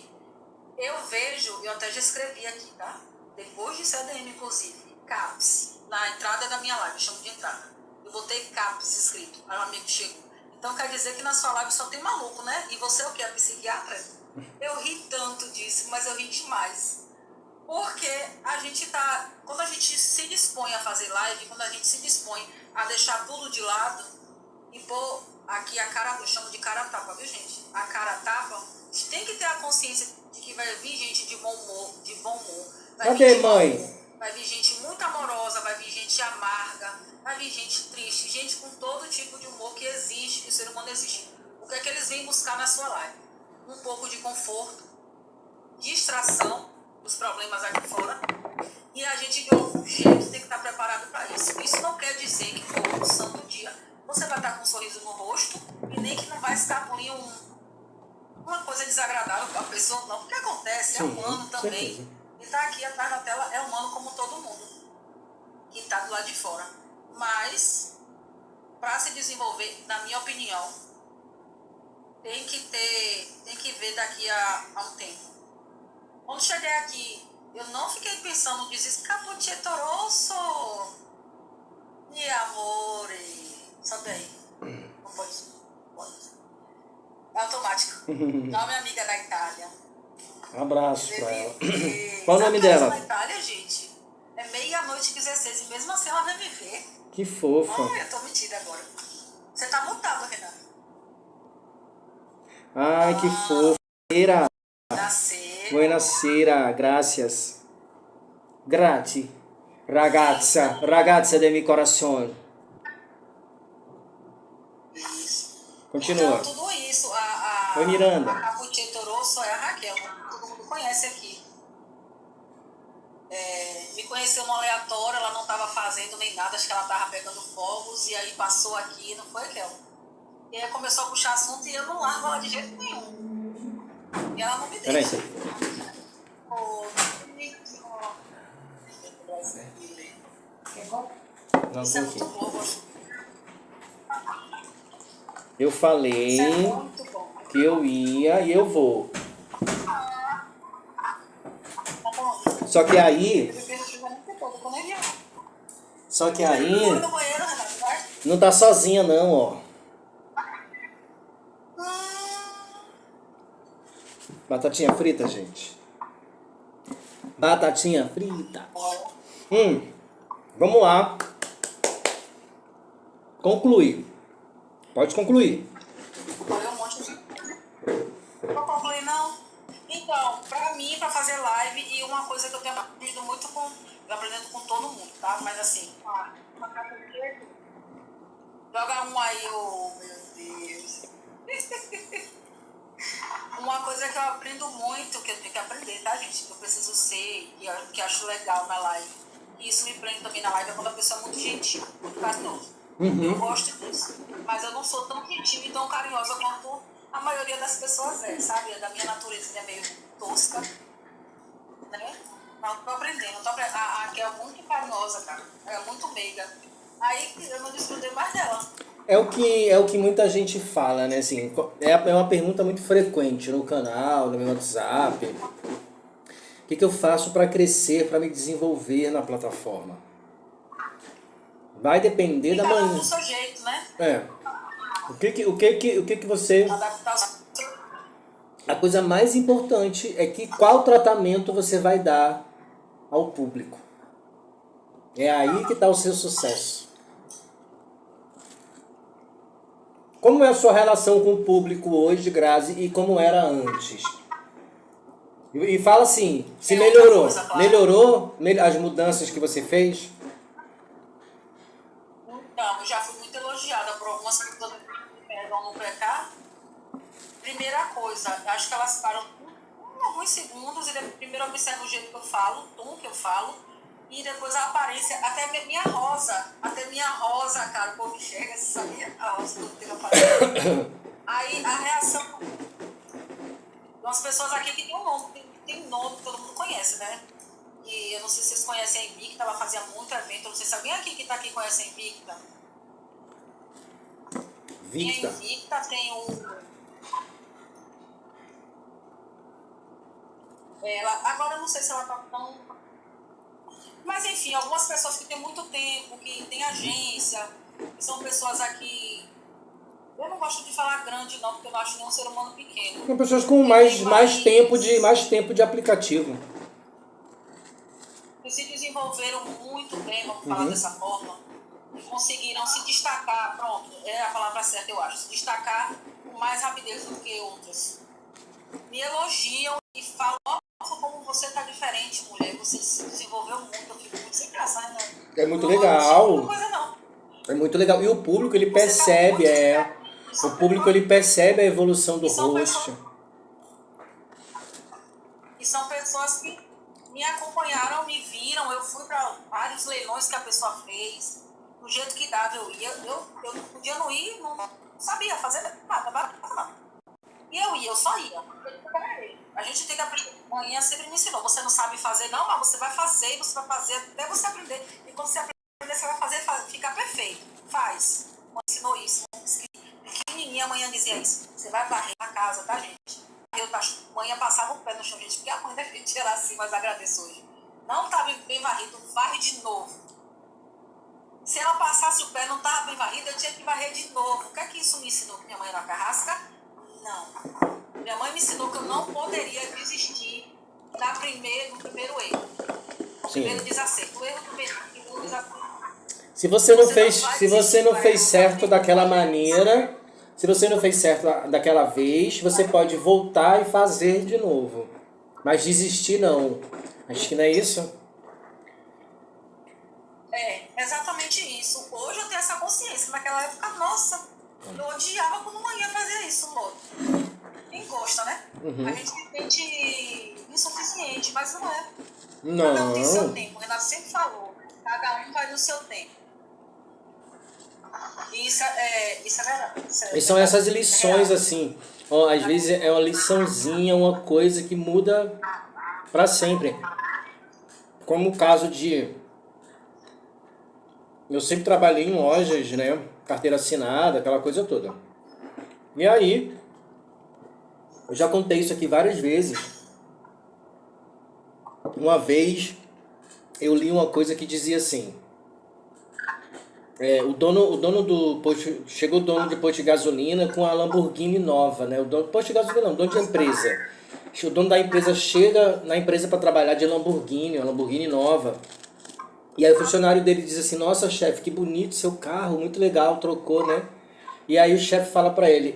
Eu vejo, eu até já escrevi aqui, tá? Depois de CDM, inclusive, CAPS, na entrada da minha live, eu chamo de entrada. Eu botei CAPS escrito, aí um amigo chegou. Então quer dizer que na sua live só tem maluco, né? E você é o quê? A psiquiatra? Eu ri tanto disso, mas eu ri demais. Porque a gente tá... Quando a gente se dispõe a fazer live, quando a gente se dispõe a deixar tudo de lado e pôr aqui a cara, eu chamo de cara tapa, viu, gente? A cara tapa, a gente tem que ter a consciência de que vai vir gente de bom humor, Cadê, mãe? Vai vir gente muito amorosa, vai vir gente amarga, vai vir gente triste, gente com todo tipo de humor que existe, que o ser humano existe. O que é que eles vêm buscar na sua live? Um pouco de conforto, distração dos problemas aqui fora, e a gente de algum jeito tem que estar preparado para isso. Isso não quer dizer que todo santo dia você vai estar com um sorriso no rosto e nem que não vai escapulir uma coisa desagradável para a pessoa, não. Porque acontece, Sim, é humano também. certeza. E está aqui atrás da tela é humano como todo mundo que está do lado de fora. Mas, para se desenvolver, na minha opinião, tem que ver daqui a um tempo. Quando cheguei aqui, eu não fiquei pensando, desescaputietoroso, mi amore. Sobe aí. Não pode. É automático. Não, minha amiga da Itália. Um abraço pra ela. Bebê. Qual o nome Sabe dela? na Itália, gente? É meia-noite 16 e mesmo assim ela vai me ver. Que fofa. Ai, eu tô metida agora. Você tá mutado, Renato. Ai, que fofa. Nascer. Buonasera, gracias. Grazie. Ragazza del mio coração. Continua. Então, tudo isso. Oi, Miranda. A Caputietoroso é a Raquel. Todo mundo conhece aqui. Me conheceu no aleatório, ela não estava fazendo nem nada, acho que ela estava pegando fogos, e aí passou aqui, não foi, Raquel? E aí começou a puxar assunto e eu não largo ela de jeito nenhum. E ela não me deixa. Oh, Não, isso é muito bom. Eu falei Isso é muito bom. que eu ia e eu vou. Tá bom? Só que aí Foi no banheiro, Renato, vai? não tá sozinha não, ó. Batatinha frita, gente. Batatinha frita. Vamos lá. Concluir. Pode concluir. Falei um monte de... Não concluí, não. Então, pra mim, pra fazer live, e uma coisa que eu tenho aprendido muito com... Eu aprendendo com todo mundo, tá? Mas assim... Joga um aí, oh, meu Deus. Uma coisa que eu aprendo muito, que eu tenho que aprender, tá, gente? Que eu preciso ser, que eu acho legal na live. E isso me prende também na live, é quando a pessoa é muito gentil, muito carinhosa. Eu gosto disso. Mas eu não sou tão gentil e tão carinhosa quanto a maioria das pessoas é, sabe? Da minha natureza é meio tosca, né? Mas eu tô aprendendo. A que é muito carinhosa, cara. Ela é muito meiga. Aí eu não desgrudei mais dela. É o que muita gente fala, né? Assim, é uma pergunta muito frequente no canal, no meu WhatsApp. O que eu faço para crescer, para me desenvolver na plataforma? Vai depender da Cada manhã. um do seu jeito, né? O que você... Adaptar. A coisa mais importante é que qual tratamento você vai dar ao público. É aí que está o seu sucesso. Como é a sua relação com o público hoje, Grazi, e como era antes? E fala assim, se melhorou. Melhorou as mudanças que você fez? Então, eu já fui muito elogiada por algumas pessoas que pegam no PK. Primeira coisa, acho que elas param alguns segundos e primeiro observam o jeito que eu falo, o tom que eu falo, e depois a aparência, até minha rosa, cara, o povo enxerga, você sabia? A rosa do que eu falei. Aí a reação umas pessoas aqui que tem um nome que todo mundo conhece, né? E eu não sei se vocês conhecem a Invicta, ela fazia muito evento. Eu não sei se alguém aqui que tá aqui conhece a Invicta. Tem a Invicta, tem o... agora eu não sei se ela tá tão... Mas enfim, algumas pessoas que têm muito tempo, que têm agência, que são pessoas aqui... Eu não gosto de falar grande não, porque eu não acho nenhum ser humano pequeno. São pessoas com mais tempo de aplicativo. Que se desenvolveram muito bem, vamos falar dessa forma, e conseguiram se destacar, pronto, é a palavra certa eu acho, se destacar com mais rapidez do que outras. Me elogiam e falam, nossa, como você tá diferente, mulher, você se desenvolveu muito, eu fico muito sem graça, né? É muito legal. Não coisa, não. É muito legal. E o público, ele percebe, o público, ele percebe a evolução do host. E são pessoas que me acompanharam, me viram, eu fui para vários leilões que a pessoa fez, do jeito que dava eu ia, eu não podia não ir, não sabia fazer nada. E eu ia, eu só ia. A gente tem que aprender. Manhã sempre me ensinou, você não sabe fazer não, mas você vai fazer, e você vai fazer até você aprender. E quando você aprender, você vai fazer, ficar perfeito. Faz. Mãe ensinou isso. Pequenininha, amanhã dizia isso. Você vai varrer a casa, tá, gente? Manhã passava o pé no chão, gente, porque a mãe deve tirar assim, mas agradeço hoje. Não estava bem varrido, varre de novo. Se ela passasse o pé, não estava bem varrido, eu tinha que varrer de novo. O que é que isso me ensinou? Que minha mãe era uma carrasca? Não. Minha mãe me ensinou que eu não poderia desistir no primeiro erro. No primeiro desacerto. O erro do primeiro desacerto. Se você não fez certo daquela maneira, se você não fez certo daquela vez, você pode voltar e fazer de novo. Mas desistir não. Acho que não é isso? É, exatamente isso. Hoje eu tenho essa consciência. Naquela época, nossa, eu odiava quando manhã fazia isso, logo. Quem gosta, né? A gente se sente insuficiente, mas não é. Não. Cada um tem seu tempo. O Renato sempre falou. Cada um vai no seu tempo. Isso é verdade. E são essas lições, assim. Ó, às vezes é uma liçãozinha, uma coisa que muda pra sempre. Como o caso de... Eu sempre trabalhei em lojas, né? Carteira assinada, aquela coisa toda. E aí, eu já contei isso aqui várias vezes. Uma vez, eu li uma coisa que dizia assim... o dono do posto, chegou o dono de posto de gasolina com a Lamborghini nova, né? O dono, posto de gasolina não, o dono de empresa. O dono da empresa chega na empresa para trabalhar de Lamborghini, uma Lamborghini nova. E aí o funcionário dele diz assim, nossa chefe, que bonito seu carro, muito legal, trocou, né? E aí o chefe fala para ele,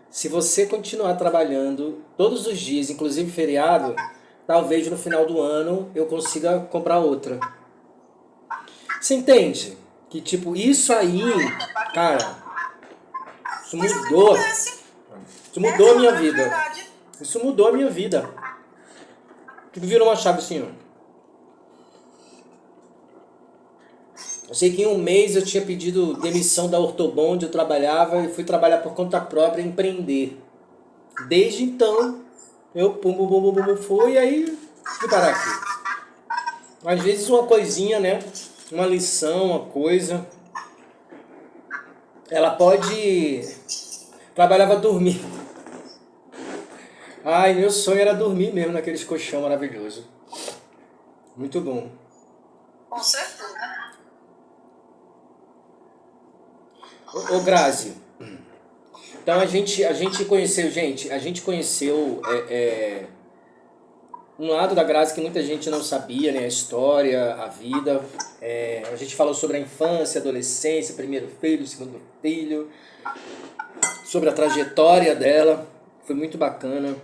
se você continuar trabalhando todos os dias, inclusive feriado, talvez no final do ano eu consiga comprar outra. Você entende? Que tipo, isso aí, cara, isso mudou. Isso mudou a minha vida. Isso mudou a minha vida. Tipo, virou uma chave assim, ó. Eu sei que em um mês eu tinha pedido demissão da Ortobon, onde eu trabalhava, e fui trabalhar por conta própria e empreender. Desde então, eu fui e aí fui parar aqui. Às vezes uma coisinha, né? Uma lição, uma coisa. Ela pode... Trabalhava dormindo. Ai, meu sonho era dormir mesmo naqueles colchão maravilhoso. Muito bom. Com certeza. Ô Grazi, então a gente conheceu, um lado da Grazi que muita gente não sabia, né? A história, a vida. A gente falou sobre a infância, adolescência, primeiro filho, segundo filho, sobre a trajetória dela, foi muito bacana.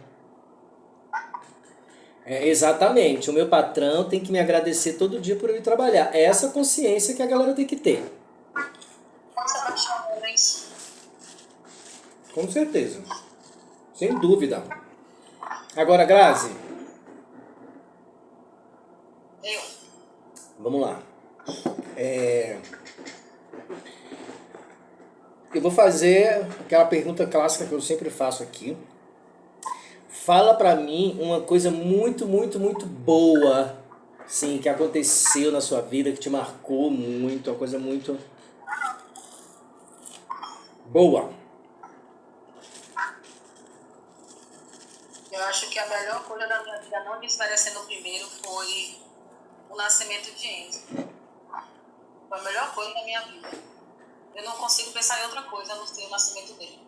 Exatamente, o meu patrão tem que me agradecer todo dia por eu ir trabalhar. É essa consciência que a galera tem que ter. Com certeza. Sem dúvida. Agora, Grazi. Vamos lá. Eu vou fazer aquela pergunta clássica que eu sempre faço aqui. Fala pra mim uma coisa muito, muito, muito boa, sim, que aconteceu na sua vida, que te marcou muito, uma coisa muito boa. Eu acho que a melhor coisa da minha vida, não desmerecendo o primeiro, foi o nascimento de Enzo. Foi a melhor coisa da minha vida. Eu não consigo pensar em outra coisa a não ser o nascimento dele.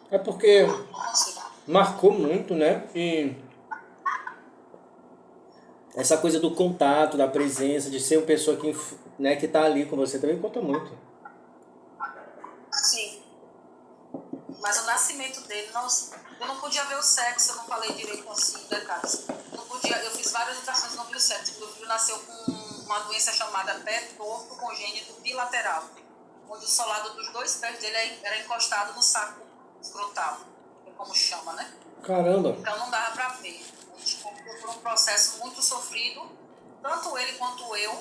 É porque Não consigo. marcou muito, né? E essa coisa do contato, da presença, de ser uma pessoa que, né, que tá ali com você também conta muito. Sim. Mas o nascimento dele, eu não podia ver o sexo, eu não falei direito assim, detalhes. Não podia, eu fiz várias ultrassons e não vi o sexo. Meu filho nasceu com uma doença chamada pé torto congênito bilateral, onde o solado dos dois pés dele era encostado no saco escrotal, que é como chama, né? Caramba! Então não dava para ver. A gente passou por um processo muito sofrido, tanto ele quanto eu,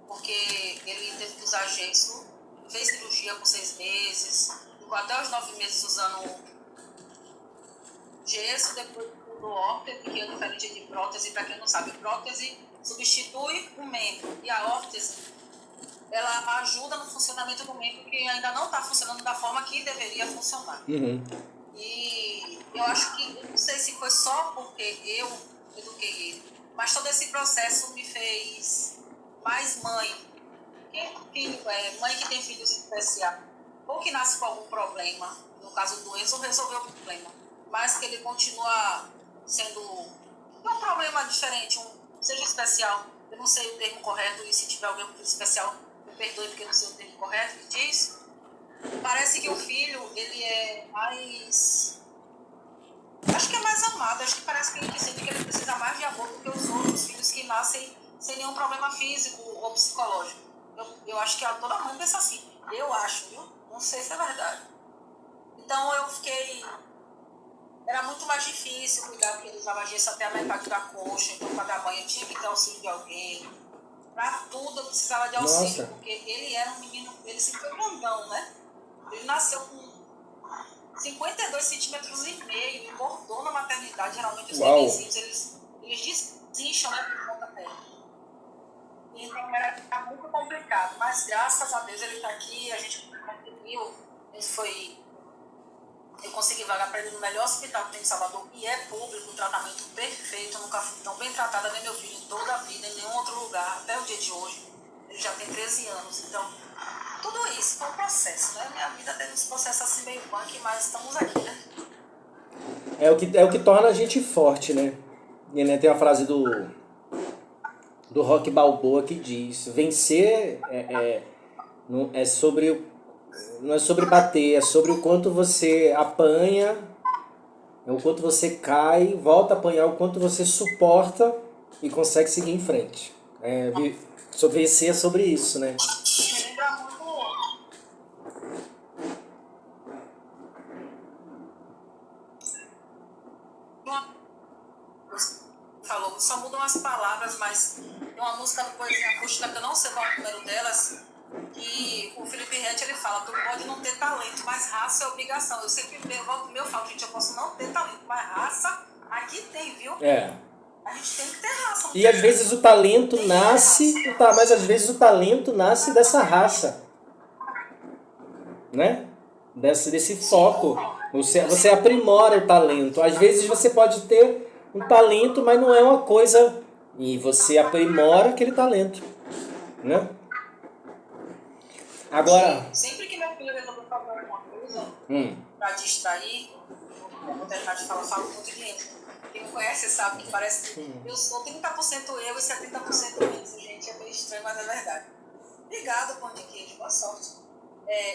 porque ele teve que usar gesso, fez cirurgia com 6 meses, ficou até os 9 meses usando gesso, depois do órtese, que é diferente de prótese. Para quem não sabe, prótese substitui o membro, e a órtese ela ajuda no funcionamento do membro que ainda não está funcionando da forma que deveria funcionar. Uhum. E eu acho que, eu não sei se foi só porque eu eduquei ele, mas todo esse processo me fez mais mãe. Mãe que tem filhos especiais, ou que nasce com algum problema, no caso do Enzo, resolveu o problema, mas que ele continua sendo um problema diferente, seja especial. Eu não sei o termo correto, e se tiver alguém com filho especial, me perdoe porque eu não sei o termo correto que diz. Parece que o filho, ele é mais... Acho que é mais amado, acho que parece que ele sente que ele precisa mais de amor do que os outros filhos que nascem sem nenhum problema físico ou psicológico. Eu acho que toda mãe pensa assim. Eu acho, viu? Não sei se é verdade. Então eu fiquei... Era muito mais difícil cuidar, porque ele usava gesso até a metade da coxa, então para dar banho eu tinha que ter auxílio de alguém. Para tudo eu precisava de auxílio. Nossa. Porque ele era um menino, ele sempre foi grandão, né? Ele nasceu com 52 centímetros e meio, engordou na maternidade. Geralmente os Uau. bebezinhos, eles desincham, né, por conta dela. Então era muito complicado, mas graças a Deus ele está aqui, a gente conseguiu, eu consegui vagar para ele no melhor hospital que tem em Salvador, e é público, um tratamento perfeito, nunca fui tão bem tratada nem meu filho em toda a vida, em nenhum outro lugar, até o dia de hoje. Ele já tem 13 anos, então tudo isso foi um processo, né? Minha vida teve uns processos assim meio punk, mas estamos aqui, né? É o que torna a gente forte, né? E, né, tem a frase do Rock Balboa que diz: vencer não é sobre bater, é sobre o quanto você apanha, é o quanto você cai, volta a apanhar, o quanto você suporta e consegue seguir em frente. Vencer é sobre isso, né? Me lembra muito... Falou, só mudam as palavras, mas tem uma música de poesia acústica que eu não sei qual é o número delas, que o Felipe Ret, ele fala: tu pode não ter talento, mas raça é obrigação. Eu sempre volto meu falo, gente, eu posso não ter talento, mas raça aqui tem, viu? É. A gente tem que ter raça. E às vezes o talento nasce, mas às vezes o talento nasce dessa raça, né? Desse foco. Você aprimora o talento. Às vezes você pode ter um talento, mas não é uma coisa. E você aprimora aquele talento, né? Agora. Sempre que meu filho resolveu fazer alguma coisa pra distrair, eu vou terminar de falar, falo muito de Enzo. Quem me conhece sabe que parece que eu sou 30% eu e 70% Enzo, gente. É meio estranho, mas é verdade. Obrigada, pão de queijo, boa sorte.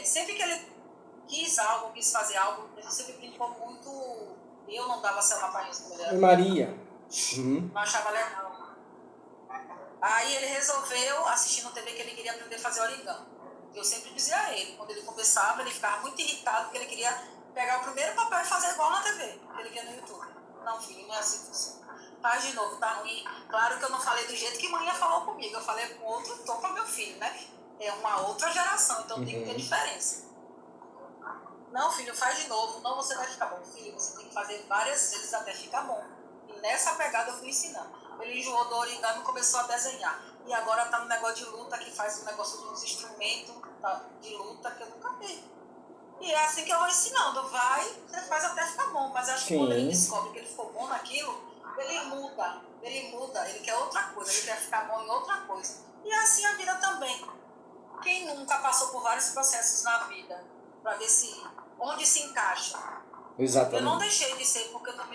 Sempre que ele quis algo, quis fazer algo, ele sempre brincou muito. Eu não dava celular pra Enzo quando ele era Maria. não achava legal. Aí ele resolveu, assistindo TV, que ele queria aprender a fazer origami. Eu sempre dizia a ele, quando ele começava, ele ficava muito irritado, porque ele queria pegar o primeiro papel e fazer igual na TV, que ele via no YouTube. Não, filho, não é assim que funciona. Faz de novo, tá ruim. Claro que eu não falei do jeito que mãe falou comigo, eu falei com outro tom para meu filho, né? É uma outra geração, então tem que ter diferença. Não, filho, faz de novo. Não, você vai ficar bom. Filho, você tem que fazer várias vezes até ficar bom. E nessa pegada eu fui ensinando. Ele enjoou do origami e começou a desenhar. E agora tá no negócio de luta, que faz um negócio de uns instrumentos de luta que eu nunca vi. E é assim que eu vou ensinando. Vai, você faz até ficar bom. Mas eu acho que quando ele descobre que ele ficou bom naquilo, ele muda. Ele quer outra coisa, ele quer ficar bom em outra coisa. E assim a vida também. Quem nunca passou por vários processos na vida para ver onde se encaixa? Exatamente. Eu não deixei de ser, porque eu não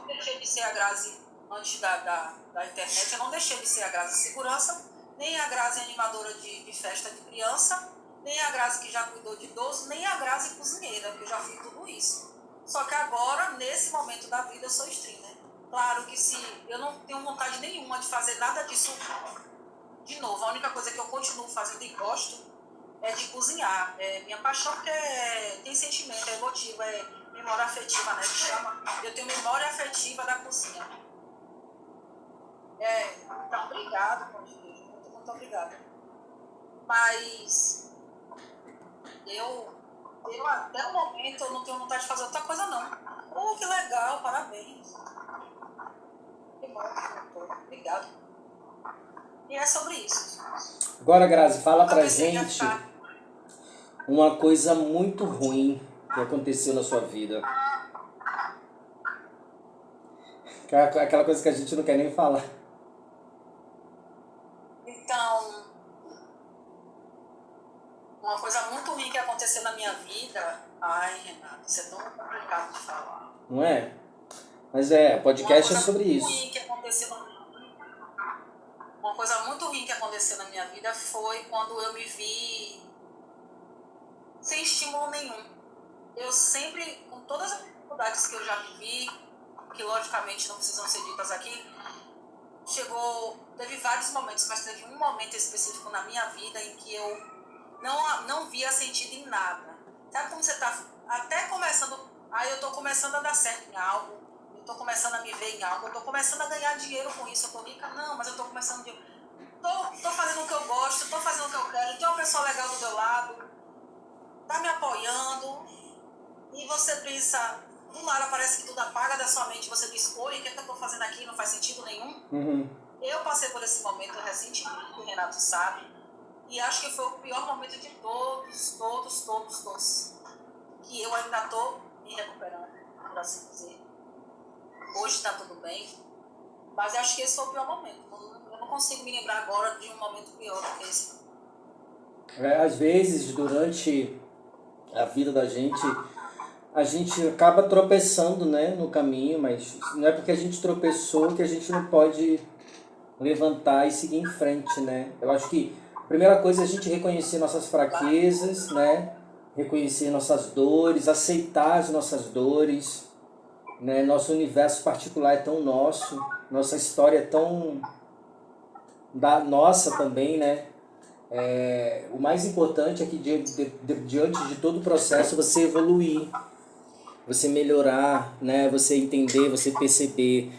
deixei de ser a Grazi antes da internet, eu não deixei de ser a Grazi segurança, nem a Grazi animadora de festa de criança, nem a Grazi que já cuidou de idoso, nem a Grazi cozinheira, que eu já fiz tudo isso. Só que agora, nesse momento da vida, eu sou streamer. Claro que eu não tenho vontade nenhuma de fazer nada disso de novo. A única coisa que eu continuo fazendo e gosto é de cozinhar. É minha paixão, porque tem sentimento, é emotivo, é memória afetiva, né? Que chama. Eu tenho memória afetiva da cozinha. Então, obrigado, muito, muito obrigada. Mas eu até o momento eu não tenho vontade de fazer outra coisa, não. Oh, que legal, parabéns. Que bom que eu tô. Obrigado. E é sobre isso. Agora, Grazi, fala pra gente uma coisa muito ruim que aconteceu na sua vida. Aquela coisa que a gente não quer nem falar. Então, uma coisa muito ruim que aconteceu na minha vida... Ai, Renato, isso é tão complicado de falar. Não é? Mas podcast é sobre isso. Uma coisa muito ruim que aconteceu na minha vida foi quando eu me vi sem estímulo nenhum. Eu sempre, com todas as dificuldades que eu já vivi, que logicamente não precisam ser ditas aqui, teve vários momentos, mas teve um momento específico na minha vida em que eu não via sentido em nada. Sabe como você está até começando, eu estou começando a dar certo em algo, eu estou começando a me ver em algo, eu estou começando a ganhar dinheiro com isso, eu estou rica, não, mas eu estou começando estou fazendo o que eu gosto, estou fazendo o que eu quero, tem uma pessoa legal do meu lado, está me apoiando, e você pensa, do nada parece que tudo apaga da sua mente, você diz, oi, o que eu estou fazendo aqui, não faz sentido nenhum. Uhum. Eu passei por esse momento recentemente, o Renato sabe, e acho que foi o pior momento de todos, que eu ainda estou me recuperando, por assim dizer. Hoje está tudo bem, mas acho que esse foi o pior momento. Eu não consigo me lembrar agora de um momento pior do que esse. Às vezes, durante a vida da gente, a gente acaba tropeçando, né, no caminho, mas não é porque a gente tropeçou que a gente não pode levantar e seguir em frente, né? Eu acho que a primeira coisa é a gente reconhecer nossas fraquezas, né? Reconhecer nossas dores, aceitar as nossas dores, né? Nosso universo particular é tão nosso, nossa história é tão da nossa também, né? O mais importante é que diante de todo o processo você evoluir, você melhorar, né? Você entender, você perceber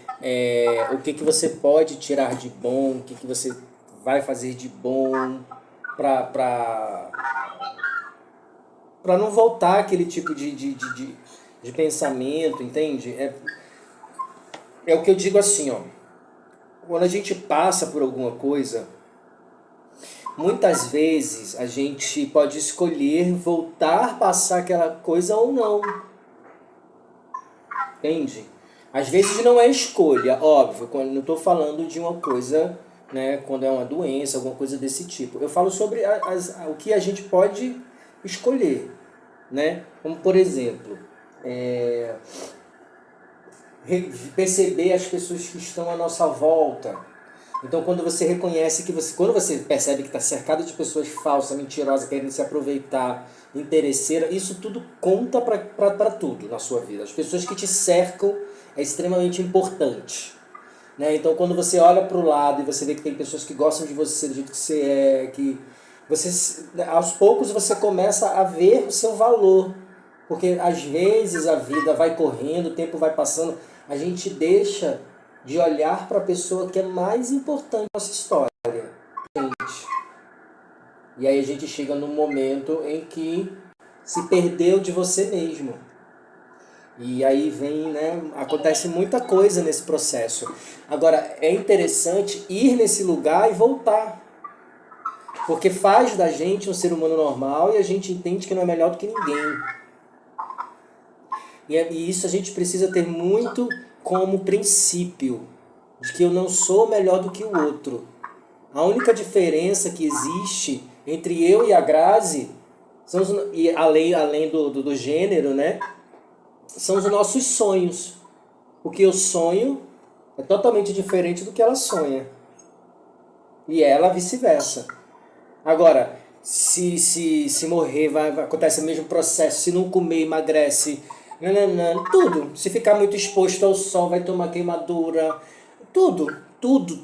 o que você pode tirar de bom, o que você vai fazer de bom para não voltar aquele tipo de pensamento, entende? É o que eu digo assim, ó. Quando a gente passa por alguma coisa, muitas vezes a gente pode escolher voltar a passar aquela coisa ou não. Entende? Às vezes não é escolha, óbvio, quando não estou falando de uma coisa, né, quando é uma doença, alguma coisa desse tipo. Eu falo sobre o que a gente pode escolher, né? Como, por exemplo, perceber as pessoas que estão à nossa volta. Então, quando você reconhece quando você percebe que está cercado de pessoas falsas, mentirosas, querendo se aproveitar, interesseira, isso tudo conta para tudo na sua vida. As pessoas que te cercam é extremamente importante, né? Então, quando você olha para o lado e você vê que tem pessoas que gostam de você do jeito que você é, que você, aos poucos você começa a ver o seu valor, porque às vezes a vida vai correndo, o tempo vai passando, a gente deixa de olhar para a pessoa que é mais importante na nossa história, gente. E aí a gente chega num momento em que se perdeu de você mesmo. E aí vem, né, acontece muita coisa nesse processo. Agora, é interessante ir nesse lugar e voltar. Porque faz da gente um ser humano normal e a gente entende que não é melhor do que ninguém. E isso a gente precisa ter muito como princípio, de que eu não sou melhor do que o outro. A única diferença que existe entre eu e a Grazi, são os, e além do gênero, né, são os nossos sonhos. O que eu sonho é totalmente diferente do que ela sonha. E ela vice-versa. Agora, se morrer, acontece o mesmo processo. Se não comer, emagrece. Tudo. Se ficar muito exposto ao sol, vai tomar queimadura. Tudo. Tudo.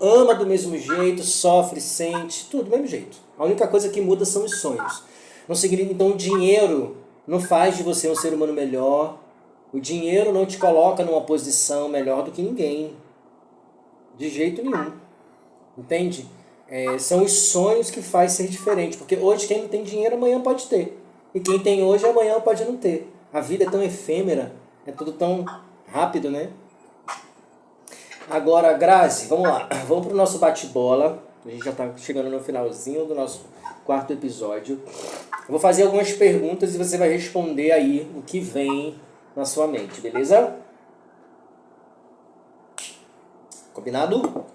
Ama do mesmo jeito, sofre, sente. Tudo do mesmo jeito. A única coisa que muda são os sonhos. Não significa, então, o dinheiro não faz de você um ser humano melhor. O dinheiro não te coloca numa posição melhor do que ninguém. De jeito nenhum. Entende? São os sonhos que faz ser diferente. Porque hoje quem não tem dinheiro, amanhã pode ter. E quem tem hoje, amanhã pode não ter. A vida é tão efêmera. É tudo tão rápido, né? Agora, Grazi, vamos lá. Vamos pro nosso bate-bola. A gente já está chegando no finalzinho do nosso 4º episódio. Eu vou fazer algumas perguntas e você vai responder aí o que vem na sua mente, beleza? Combinado?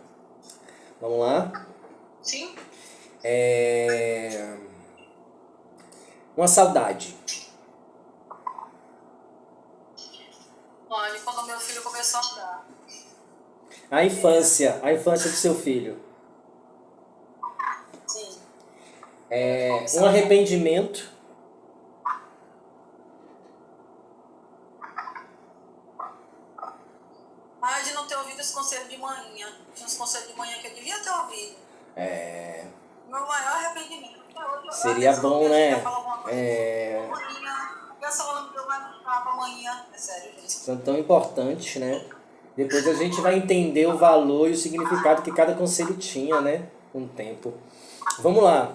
Vamos lá? Sim. Uma saudade. Olha, quando meu filho começou a andar. A infância do seu filho. Sim. Um arrependimento. Ah, de não ter ouvido esse conselho de manhã. Tinha uns conselhos de manhã que eu devia ter ouvido. Meu maior arrependimento. Seria bom, né? Manhã. Eu só falando que eu vai ficar pra amanhã. É sério, gente. São tão importantes, né? Depois a gente vai entender o valor e o significado que cada conselho tinha, né? Com o tempo. Vamos lá.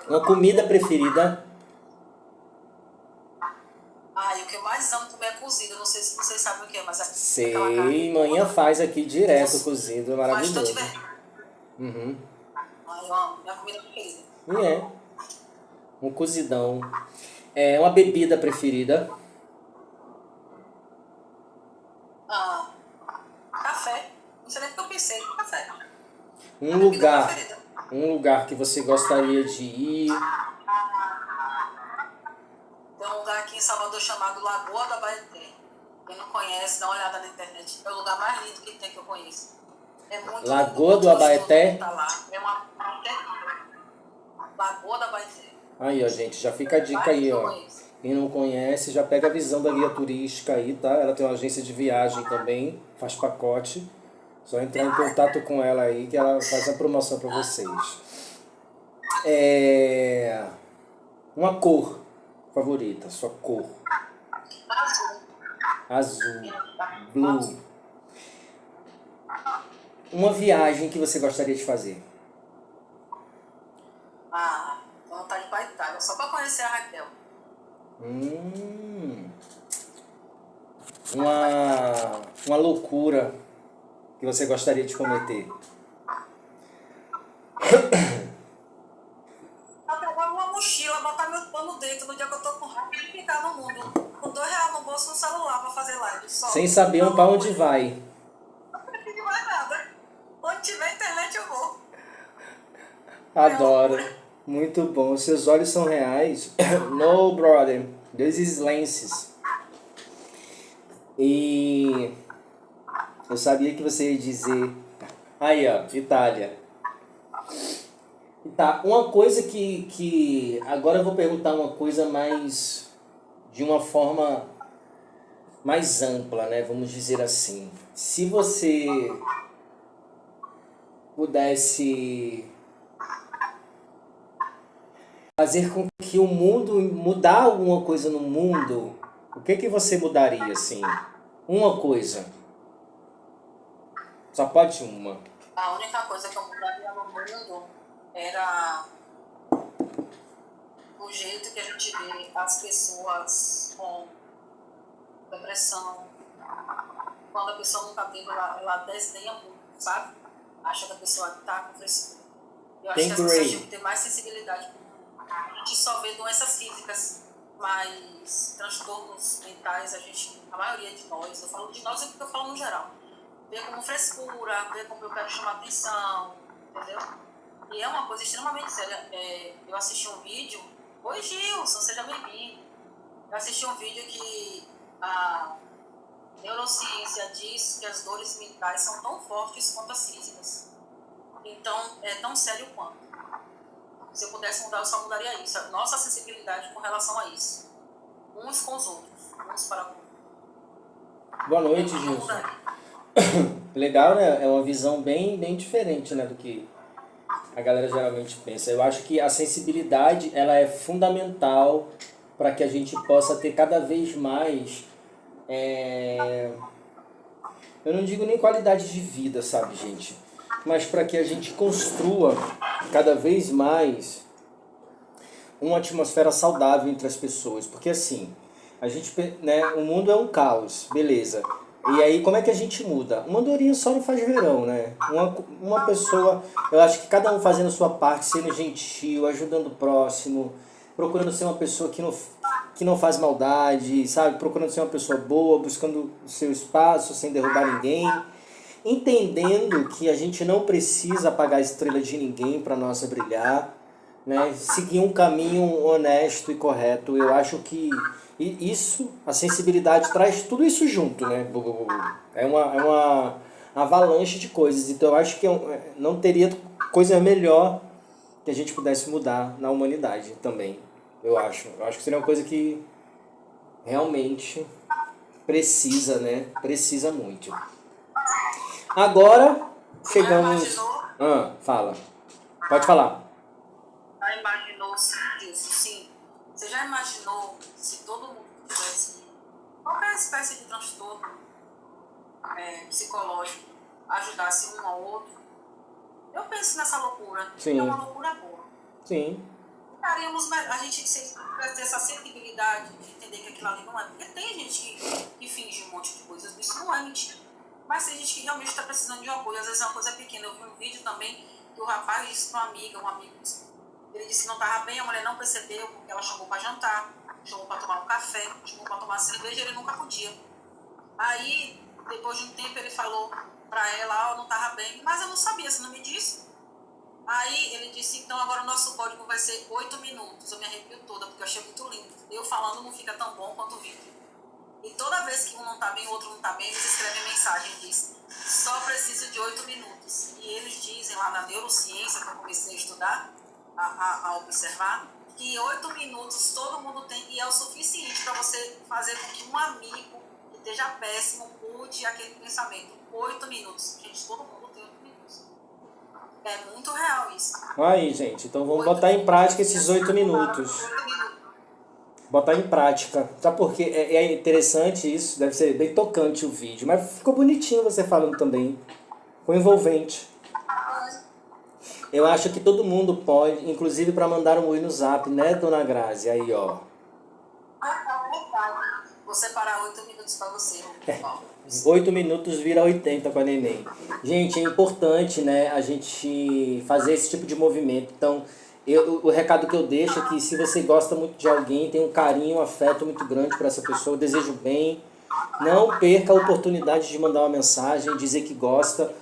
Uma comida preferida. Ah, e o que eu mais amo comer é cozido. Não sei se vocês sabem o que é, mas é Sei, manhã faz aqui direto cozido, é maravilhoso. Mas tô divertindo. Ah, eu amo. Minha comida preferida. Um cozidão. Uma bebida preferida. Café. Não sei nem o que eu pensei. Café. Um lugar que você gostaria de ir. Tem um lugar aqui em Salvador chamado Lagoa da Baeté. Quem não conhece, dá uma olhada na internet. É o lugar mais lindo que tem que eu conheço. É muito Lagoa do Abaeté? Tá lá. É uma Lagoa da Baeté. Aí, ó, gente, já fica a dica aí, ó. Quem não conhece, já pega a visão da guia turística aí, tá? Ela tem uma agência de viagem também, faz pacote. Só entrar em contato com ela aí que ela faz a promoção para vocês. Uma cor favorita, sua cor. Azul. Blue. Uma viagem que você gostaria de fazer. Tô vontade de ir pra Itália, só pra conhecer a Raquel. Uma loucura que você gostaria de cometer. Eu pegar uma mochila, botar meu pano dentro no dia que eu tô com raiva e ficar no mundo. Com R$2 no bolso no celular pra fazer live. Só. Sem saber pra onde vai. Não preciso de mais nada. Onde tiver internet eu vou. Adoro. Muito bom. Seus olhos são reais. No, brother. This is lenses. E eu sabia que você ia dizer. Aí, ó, Itália. Tá, uma coisa que agora eu vou perguntar uma coisa mais de uma forma mais ampla, né? Vamos dizer assim. Se você pudesse fazer com que o mundo, mudar alguma coisa no mundo, o que você mudaria, assim? Uma coisa. Só pode uma. A única coisa que eu mudaria no mundo era o jeito que a gente vê as pessoas com depressão, quando a pessoa nunca teve, ela desdenha muito, sabe? Acha que a pessoa está com frescura. Eu acho que as pessoas tinham que ter mais sensibilidade. A gente só vê doenças físicas, mas transtornos mentais, a maioria de nós, eu falo de nós porque eu falo no geral, vê como frescura, vê como eu quero chamar atenção, entendeu? E é uma coisa extremamente séria. Eu assisti um vídeo, oi Gilson, seja bem-vindo. Eu assisti um vídeo que a neurociência diz que as dores mentais são tão fortes quanto as físicas. Então, é tão sério quanto. Se eu pudesse mudar, eu só mudaria isso. A nossa sensibilidade com relação a isso. Uns com os outros. Uns para o Boa noite, Gilson. Legal, né? É uma visão bem diferente, né, do que a galera geralmente pensa. Eu acho que a sensibilidade, ela é fundamental para que a gente possa ter cada vez mais... Eu não digo nem qualidade de vida, sabe, gente? Mas para que a gente construa cada vez mais uma atmosfera saudável entre as pessoas. Porque assim, a gente, né, o mundo é um caos, beleza. E aí como é que a gente muda? Uma andorinha só não faz verão, né? Uma pessoa, eu acho que cada um fazendo a sua parte, sendo gentil, ajudando o próximo, procurando ser uma pessoa que não faz maldade, sabe? Procurando ser uma pessoa boa, buscando o seu espaço sem derrubar ninguém. Entendendo que a gente não precisa apagar a estrela de ninguém para nossa brilhar, né? Seguir um caminho honesto e correto. Eu acho que isso, a sensibilidade traz tudo isso junto, né? É uma avalanche de coisas. Então eu acho que não teria coisa melhor que a gente pudesse mudar na humanidade também. Eu acho que seria uma coisa que realmente precisa, né? Precisa muito. Agora, chegamos... fala. Pode falar. Já imaginou isso? Sim. Você já imaginou se todo mundo tivesse qualquer espécie de transtorno psicológico, ajudasse um ao outro? Eu penso nessa loucura. Sim. É uma loucura boa. Sim. A gente ter essa sensibilidade de entender que aquilo ali não é. Porque tem gente que finge um monte de coisas, isso não é mentira. Mas tem gente que realmente está precisando de um apoio, às vezes é uma coisa pequena. Eu vi um vídeo também que o rapaz disse para um amigo, ele disse que não estava bem, a mulher não percebeu, porque ela chamou para jantar, chamou para tomar um café, chamou para tomar cerveja, ele nunca podia. Aí, depois de um tempo, ele falou para ela, não estava bem, mas eu não sabia, você não me disse? Aí ele disse, então agora o nosso código vai ser 8 minutos. Eu me arrepio toda, porque eu achei muito lindo. Eu falando não fica tão bom quanto o vídeo. E toda vez que um não está bem, o outro não está bem, eles escrevem mensagem e dizem, só preciso de 8 minutos. E eles dizem lá na neurociência, que eu comecei a estudar, a observar, que 8 minutos todo mundo tem e é o suficiente para você fazer com que um amigo que esteja péssimo mude aquele pensamento. 8 minutos. Gente, todo mundo tem 8 minutos. É muito real isso. Aí, gente, então vamos botar em prática esses 8 minutos. Botar em prática. Sabe por quê? É interessante isso, deve ser bem tocante o vídeo, mas ficou bonitinho você falando também. Ficou envolvente. Eu acho que todo mundo pode, inclusive para mandar um oi no zap, né, dona Grazi? Aí, ó. Vou separar 8 minutos para você. 8 minutos vira 80 com a neném. Gente, é importante, né, a gente fazer esse tipo de movimento. Então, o recado que eu deixo é que se você gosta muito de alguém, tem um carinho, um afeto muito grande para essa pessoa, eu desejo bem, não perca a oportunidade de mandar uma mensagem, dizer que gosta.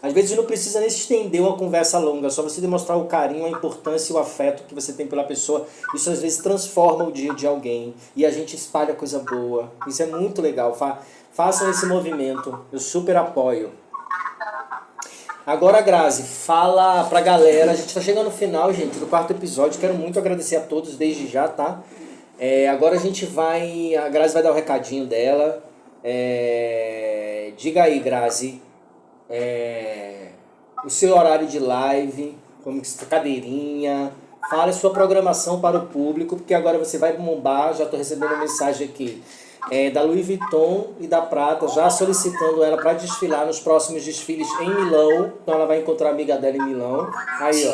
Às vezes não precisa nem se estender uma conversa longa, só você demonstrar o carinho, a importância e o afeto que você tem pela pessoa. Isso às vezes transforma o dia de alguém e a gente espalha coisa boa. Isso é muito legal, façam esse movimento, eu super apoio. Agora, Grazi, fala pra galera, a gente tá chegando no final, gente, do 4º episódio, quero muito agradecer a todos desde já, tá? Agora a Grazi vai dar o recadinho dela. Diga aí, Grazi, o seu horário de live, como que está, cadeirinha, fale sua programação para o público, porque agora você vai bombar, já estou recebendo mensagem aqui. Da Louis Vuitton e da Prata, já solicitando ela para desfilar nos próximos desfiles em Milão. Então ela vai encontrar a amiga dela em Milão. Aí, ó.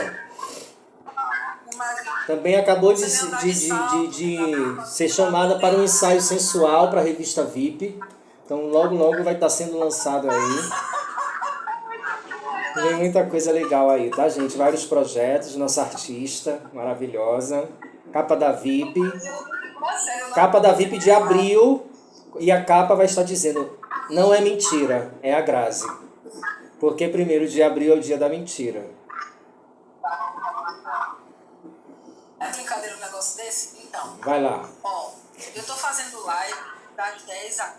Também acabou de ser chamada para um ensaio sensual para a revista VIP. Então logo logo vai estar sendo lançado aí. Tem muita coisa legal aí, tá, gente? Vários projetos, nossa artista maravilhosa. Capa da VIP. Capa da VIP de abril. E a capa vai estar dizendo: não é mentira, é a Grazi. Porque 1º de abril é o dia da mentira. É brincadeira um negócio desse? Então. Vai lá. Ó, eu tô fazendo live das 10 a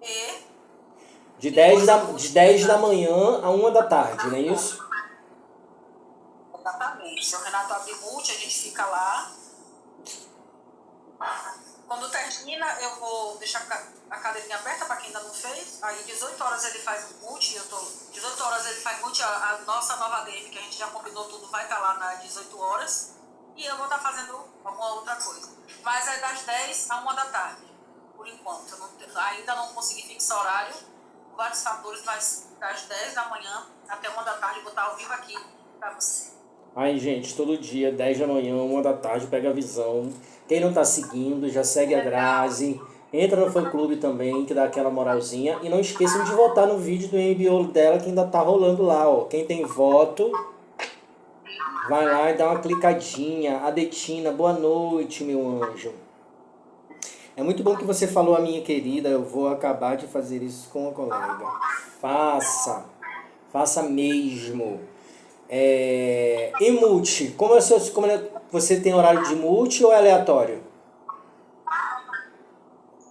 1 e... De 10 da manhã a 1 da tarde, não é isso? Exatamente. Se o Renato abrir multi, a gente fica lá. Quando termina, eu vou deixar a cadeirinha aberta para quem ainda não fez. Aí 18 horas ele faz o multi, 18 horas ele faz multi, a nossa nova game, que a gente já combinou tudo, vai estar lá nas 18 horas. E eu vou estar fazendo alguma outra coisa. Mas é das 10 a 1 da tarde, por enquanto. Eu ainda não consegui fixar horário, por vários fatores, mas das 10 da manhã até 1 da tarde eu vou estar ao vivo aqui para você. Aí, gente, todo dia, 10 da manhã, 1 da tarde, pega a visão. Quem não tá seguindo, já segue a Grazi. Entra no fã-clube também, que dá aquela moralzinha. E não esqueçam de votar no vídeo do MBO dela, que ainda tá rolando lá, ó. Quem tem voto, vai lá e dá uma clicadinha. Adetina, boa noite, meu anjo. É muito bom que você falou, a minha querida. Eu vou acabar de fazer isso com a colega. Faça mesmo. E multi? Como você tem horário de multi ou é aleatório?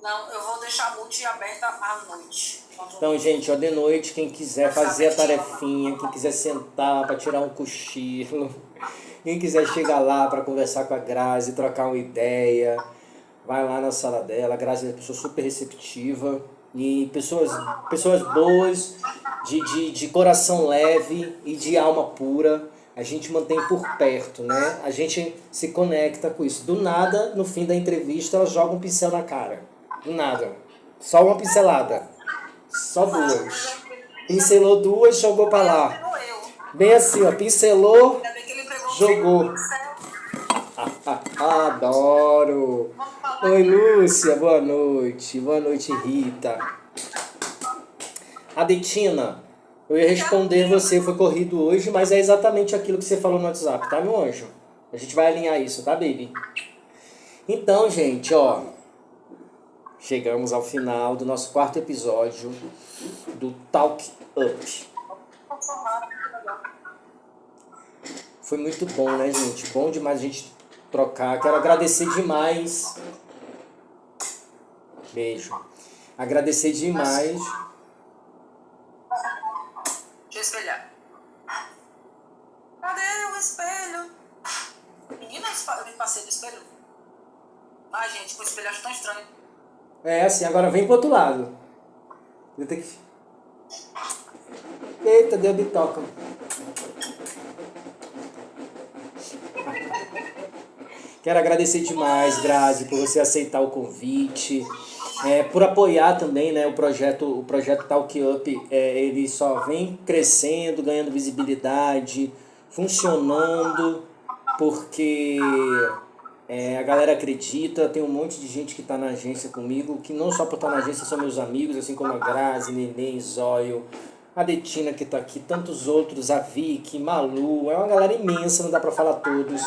Não, eu vou deixar a multi aberta à noite. Então, gente, ó, de noite, quem quiser fazer a tarefinha, quem quiser sentar para tirar um cochilo, quem quiser chegar lá para conversar com a Grazi, trocar uma ideia, vai lá na sala dela. A Grazi é uma pessoa super receptiva e pessoas boas, de coração leve e de alma pura. A gente mantém por perto, né? A gente se conecta com isso. Do nada, no fim da entrevista, ela joga um pincel na cara. Do nada. Só uma pincelada. Só 2. Pincelou 2, jogou pra lá. Bem assim, ó. Pincelou, jogou. Adoro. Oi, Lúcia. Boa noite. Boa noite, Rita. Adetina, eu ia responder você, foi corrido hoje, mas é exatamente aquilo que você falou no WhatsApp, tá, meu anjo? A gente vai alinhar isso, tá, baby? Então, gente, ó, chegamos ao final do nosso 4º episódio do Talk Up. Foi muito bom, né, gente? Bom demais a gente trocar. Quero agradecer demais. Beijo. Agradecer demais. Deixa eu espelhar. Cadê o espelho? Menina, eu me passei do espelho. Ai, gente, com o espelho acho tão estranho. É assim, agora vem pro outro lado. Eu tenho que... Eita, deu bitoca. Quero agradecer demais, Grazi, por você aceitar o convite. Por apoiar também, né, o projeto Talk Up. Ele só vem crescendo, ganhando visibilidade, funcionando, porque a galera acredita. Tem um monte de gente que está na agência comigo, que não só por estar na agência são meus amigos, assim como a Grazi, Neném, Zóio, a Detina que está aqui, tantos outros, a Vicky, Malu. É uma galera imensa, não dá para falar todos.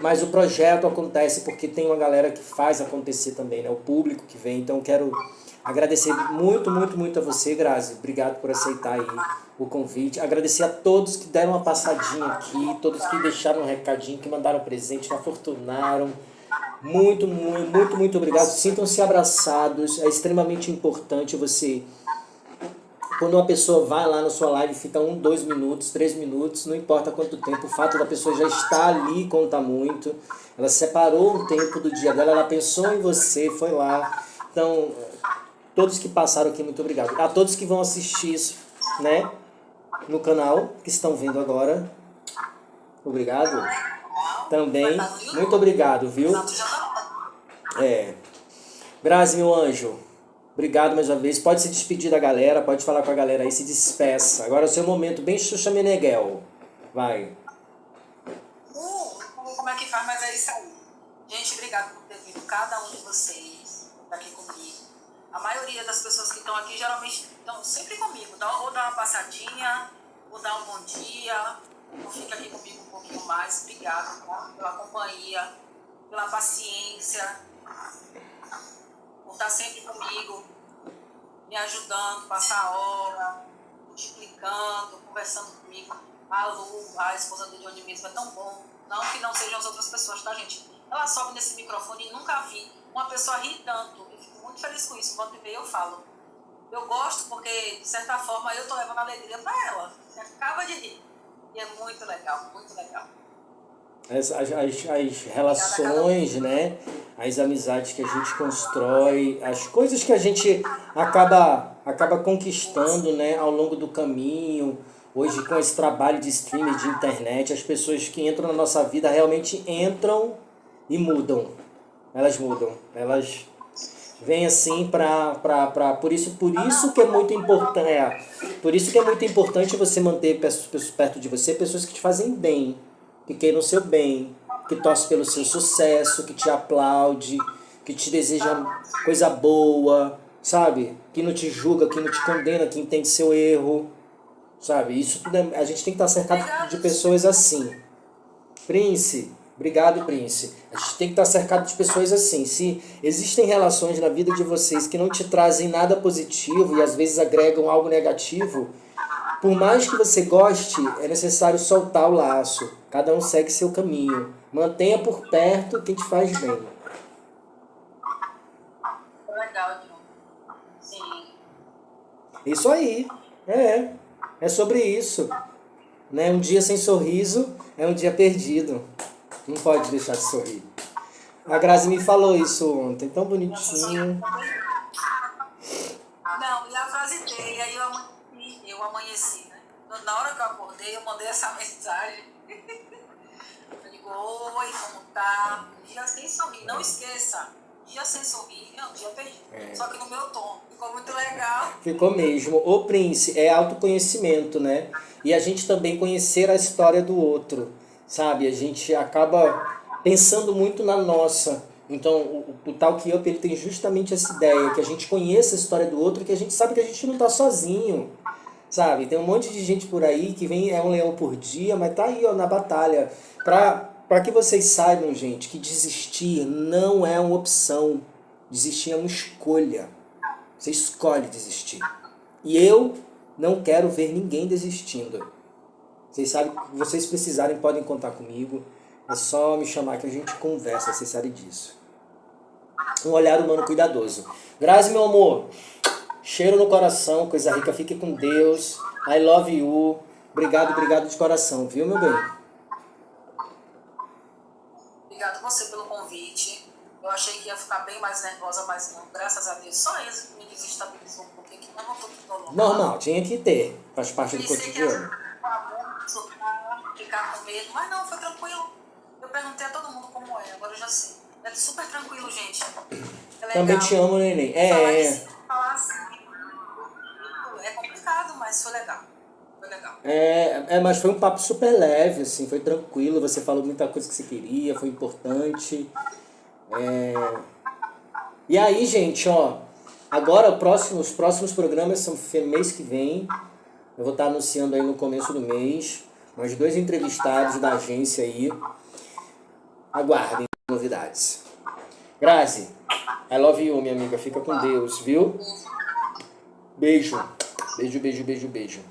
Mas o projeto acontece porque tem uma galera que faz acontecer também, né? O público que vem. Então quero agradecer muito, muito, muito a você, Grazi. Obrigado por aceitar aí o convite. Agradecer a todos que deram uma passadinha aqui, todos que deixaram um recadinho, que mandaram presente, que afortunaram. Muito, muito, muito, muito obrigado. Sintam-se abraçados. É extremamente importante você... Quando uma pessoa vai lá na sua live, fica 1, 2 minutos, 3 minutos, não importa quanto tempo, o fato da pessoa já estar ali conta muito. Ela separou um tempo do dia dela, ela pensou em você, foi lá. Então, todos que passaram aqui, muito obrigado. A todos que vão assistir isso, né, no canal, que estão vendo agora, obrigado. Também, muito obrigado, viu? Grazi, meu anjo. Obrigado mais uma vez. Pode se despedir da galera, pode falar com a galera aí, se despeça. Agora é o seu momento, bem Xuxa Meneghel. Vai. Como é obrigada por ter vindo cada um de vocês aqui comigo. A maioria das pessoas que estão aqui geralmente estão sempre comigo. Ou dá uma passadinha, ou dá um bom dia, ou fica aqui comigo um pouquinho mais. Obrigada, tá? Pela companhia, pela paciência, por estar sempre comigo, me ajudando, passar a hora, multiplicando, conversando comigo. A Lu, a esposa do Johnny mesmo, é tão bom. Não que não sejam as outras pessoas, tá, gente? Ela sobe nesse microfone e nunca vi uma pessoa rir tanto. Eu fico muito feliz com isso. Quando me vê, eu falo. Eu gosto porque, de certa forma, eu tô levando alegria pra ela. Você acaba de rir. E é muito legal, muito legal. As relações, né? As amizades que a gente constrói, as coisas que a gente acaba conquistando, né? Ao longo do caminho. Hoje, com esse trabalho de streaming, de internet, as pessoas que entram na nossa vida realmente entram e mudam. Elas mudam. Elas vêm assim por isso que é muito importante. Por isso que é muito importante você manter pessoas perto de você, pessoas que te fazem bem, que queiram o seu bem, que torcem pelo seu sucesso, que te aplaude, que te deseja coisa boa, sabe? Que não te julga, que não te condena, que entende seu erro, sabe? Isso tudo a gente tem que estar cercado de pessoas assim. Prince, obrigado, Prince. A gente tem que estar cercado de pessoas assim. Se existem relações na vida de vocês que não te trazem nada positivo e às vezes agregam algo negativo, por mais que você goste, é necessário soltar o laço. Cada um segue seu caminho. Mantenha por perto quem te faz bem. Legal, John. Sim. Isso aí. É sobre isso. Né? Um dia sem sorriso é um dia perdido. Não pode deixar de sorrir. A Grazi me falou isso ontem, tão bonitinho. Não, e a frase dele, aí eu amanheci, né? Na hora que eu acordei, eu mandei essa mensagem. Eu digo, oi, como tá? Dia sem sorrir, não esqueça. Dia sem sorrir é um dia perdido. Só que no meu tom. Ficou muito legal. Ficou mesmo. Ô, Prince, é autoconhecimento, né? E a gente também conhecer a história do outro, sabe? A gente acaba pensando muito na nossa. Então, o Talk Up, ele tem justamente essa ideia, que a gente conheça a história do outro, que a gente sabe que a gente não tá sozinho, sabe? Tem um monte de gente por aí que vem, é um leão por dia, mas tá aí, ó, na batalha. Para que vocês saibam, gente, que desistir não é uma opção. Desistir é uma escolha. Você escolhe desistir. E eu não quero ver ninguém desistindo. Vocês sabem que vocês precisarem, podem contar comigo. É só me chamar que a gente conversa, vocês sabem disso. Um olhar humano cuidadoso. Grazi, meu amor, cheiro no coração, coisa rica, fique com Deus. I love you. Obrigado de coração, viu, meu bem? Obrigado a você pelo convite. Eu achei que ia ficar bem mais nervosa, mas não. Graças a Deus, só isso me desestabilizou um pouquinho, que eu não estou muito normal, tinha que ter. Faz parte do cotidiano. Ficar com medo, mas não, foi tranquilo. Eu perguntei a todo mundo como é, agora eu já sei. É super tranquilo, gente. É legal. Também te amo, neném. Falar assim, é complicado, mas foi legal. Foi legal. Mas foi um papo super leve, assim, foi tranquilo. Você falou muita coisa que você queria, foi importante. E aí, gente, ó, agora os próximos programas são mês que vem. Eu vou estar anunciando aí no começo do mês. Mais 2 entrevistados da agência aí. Aguardem novidades. Grazi, I love you, minha amiga. Fica com Deus, viu? Beijo. Beijo.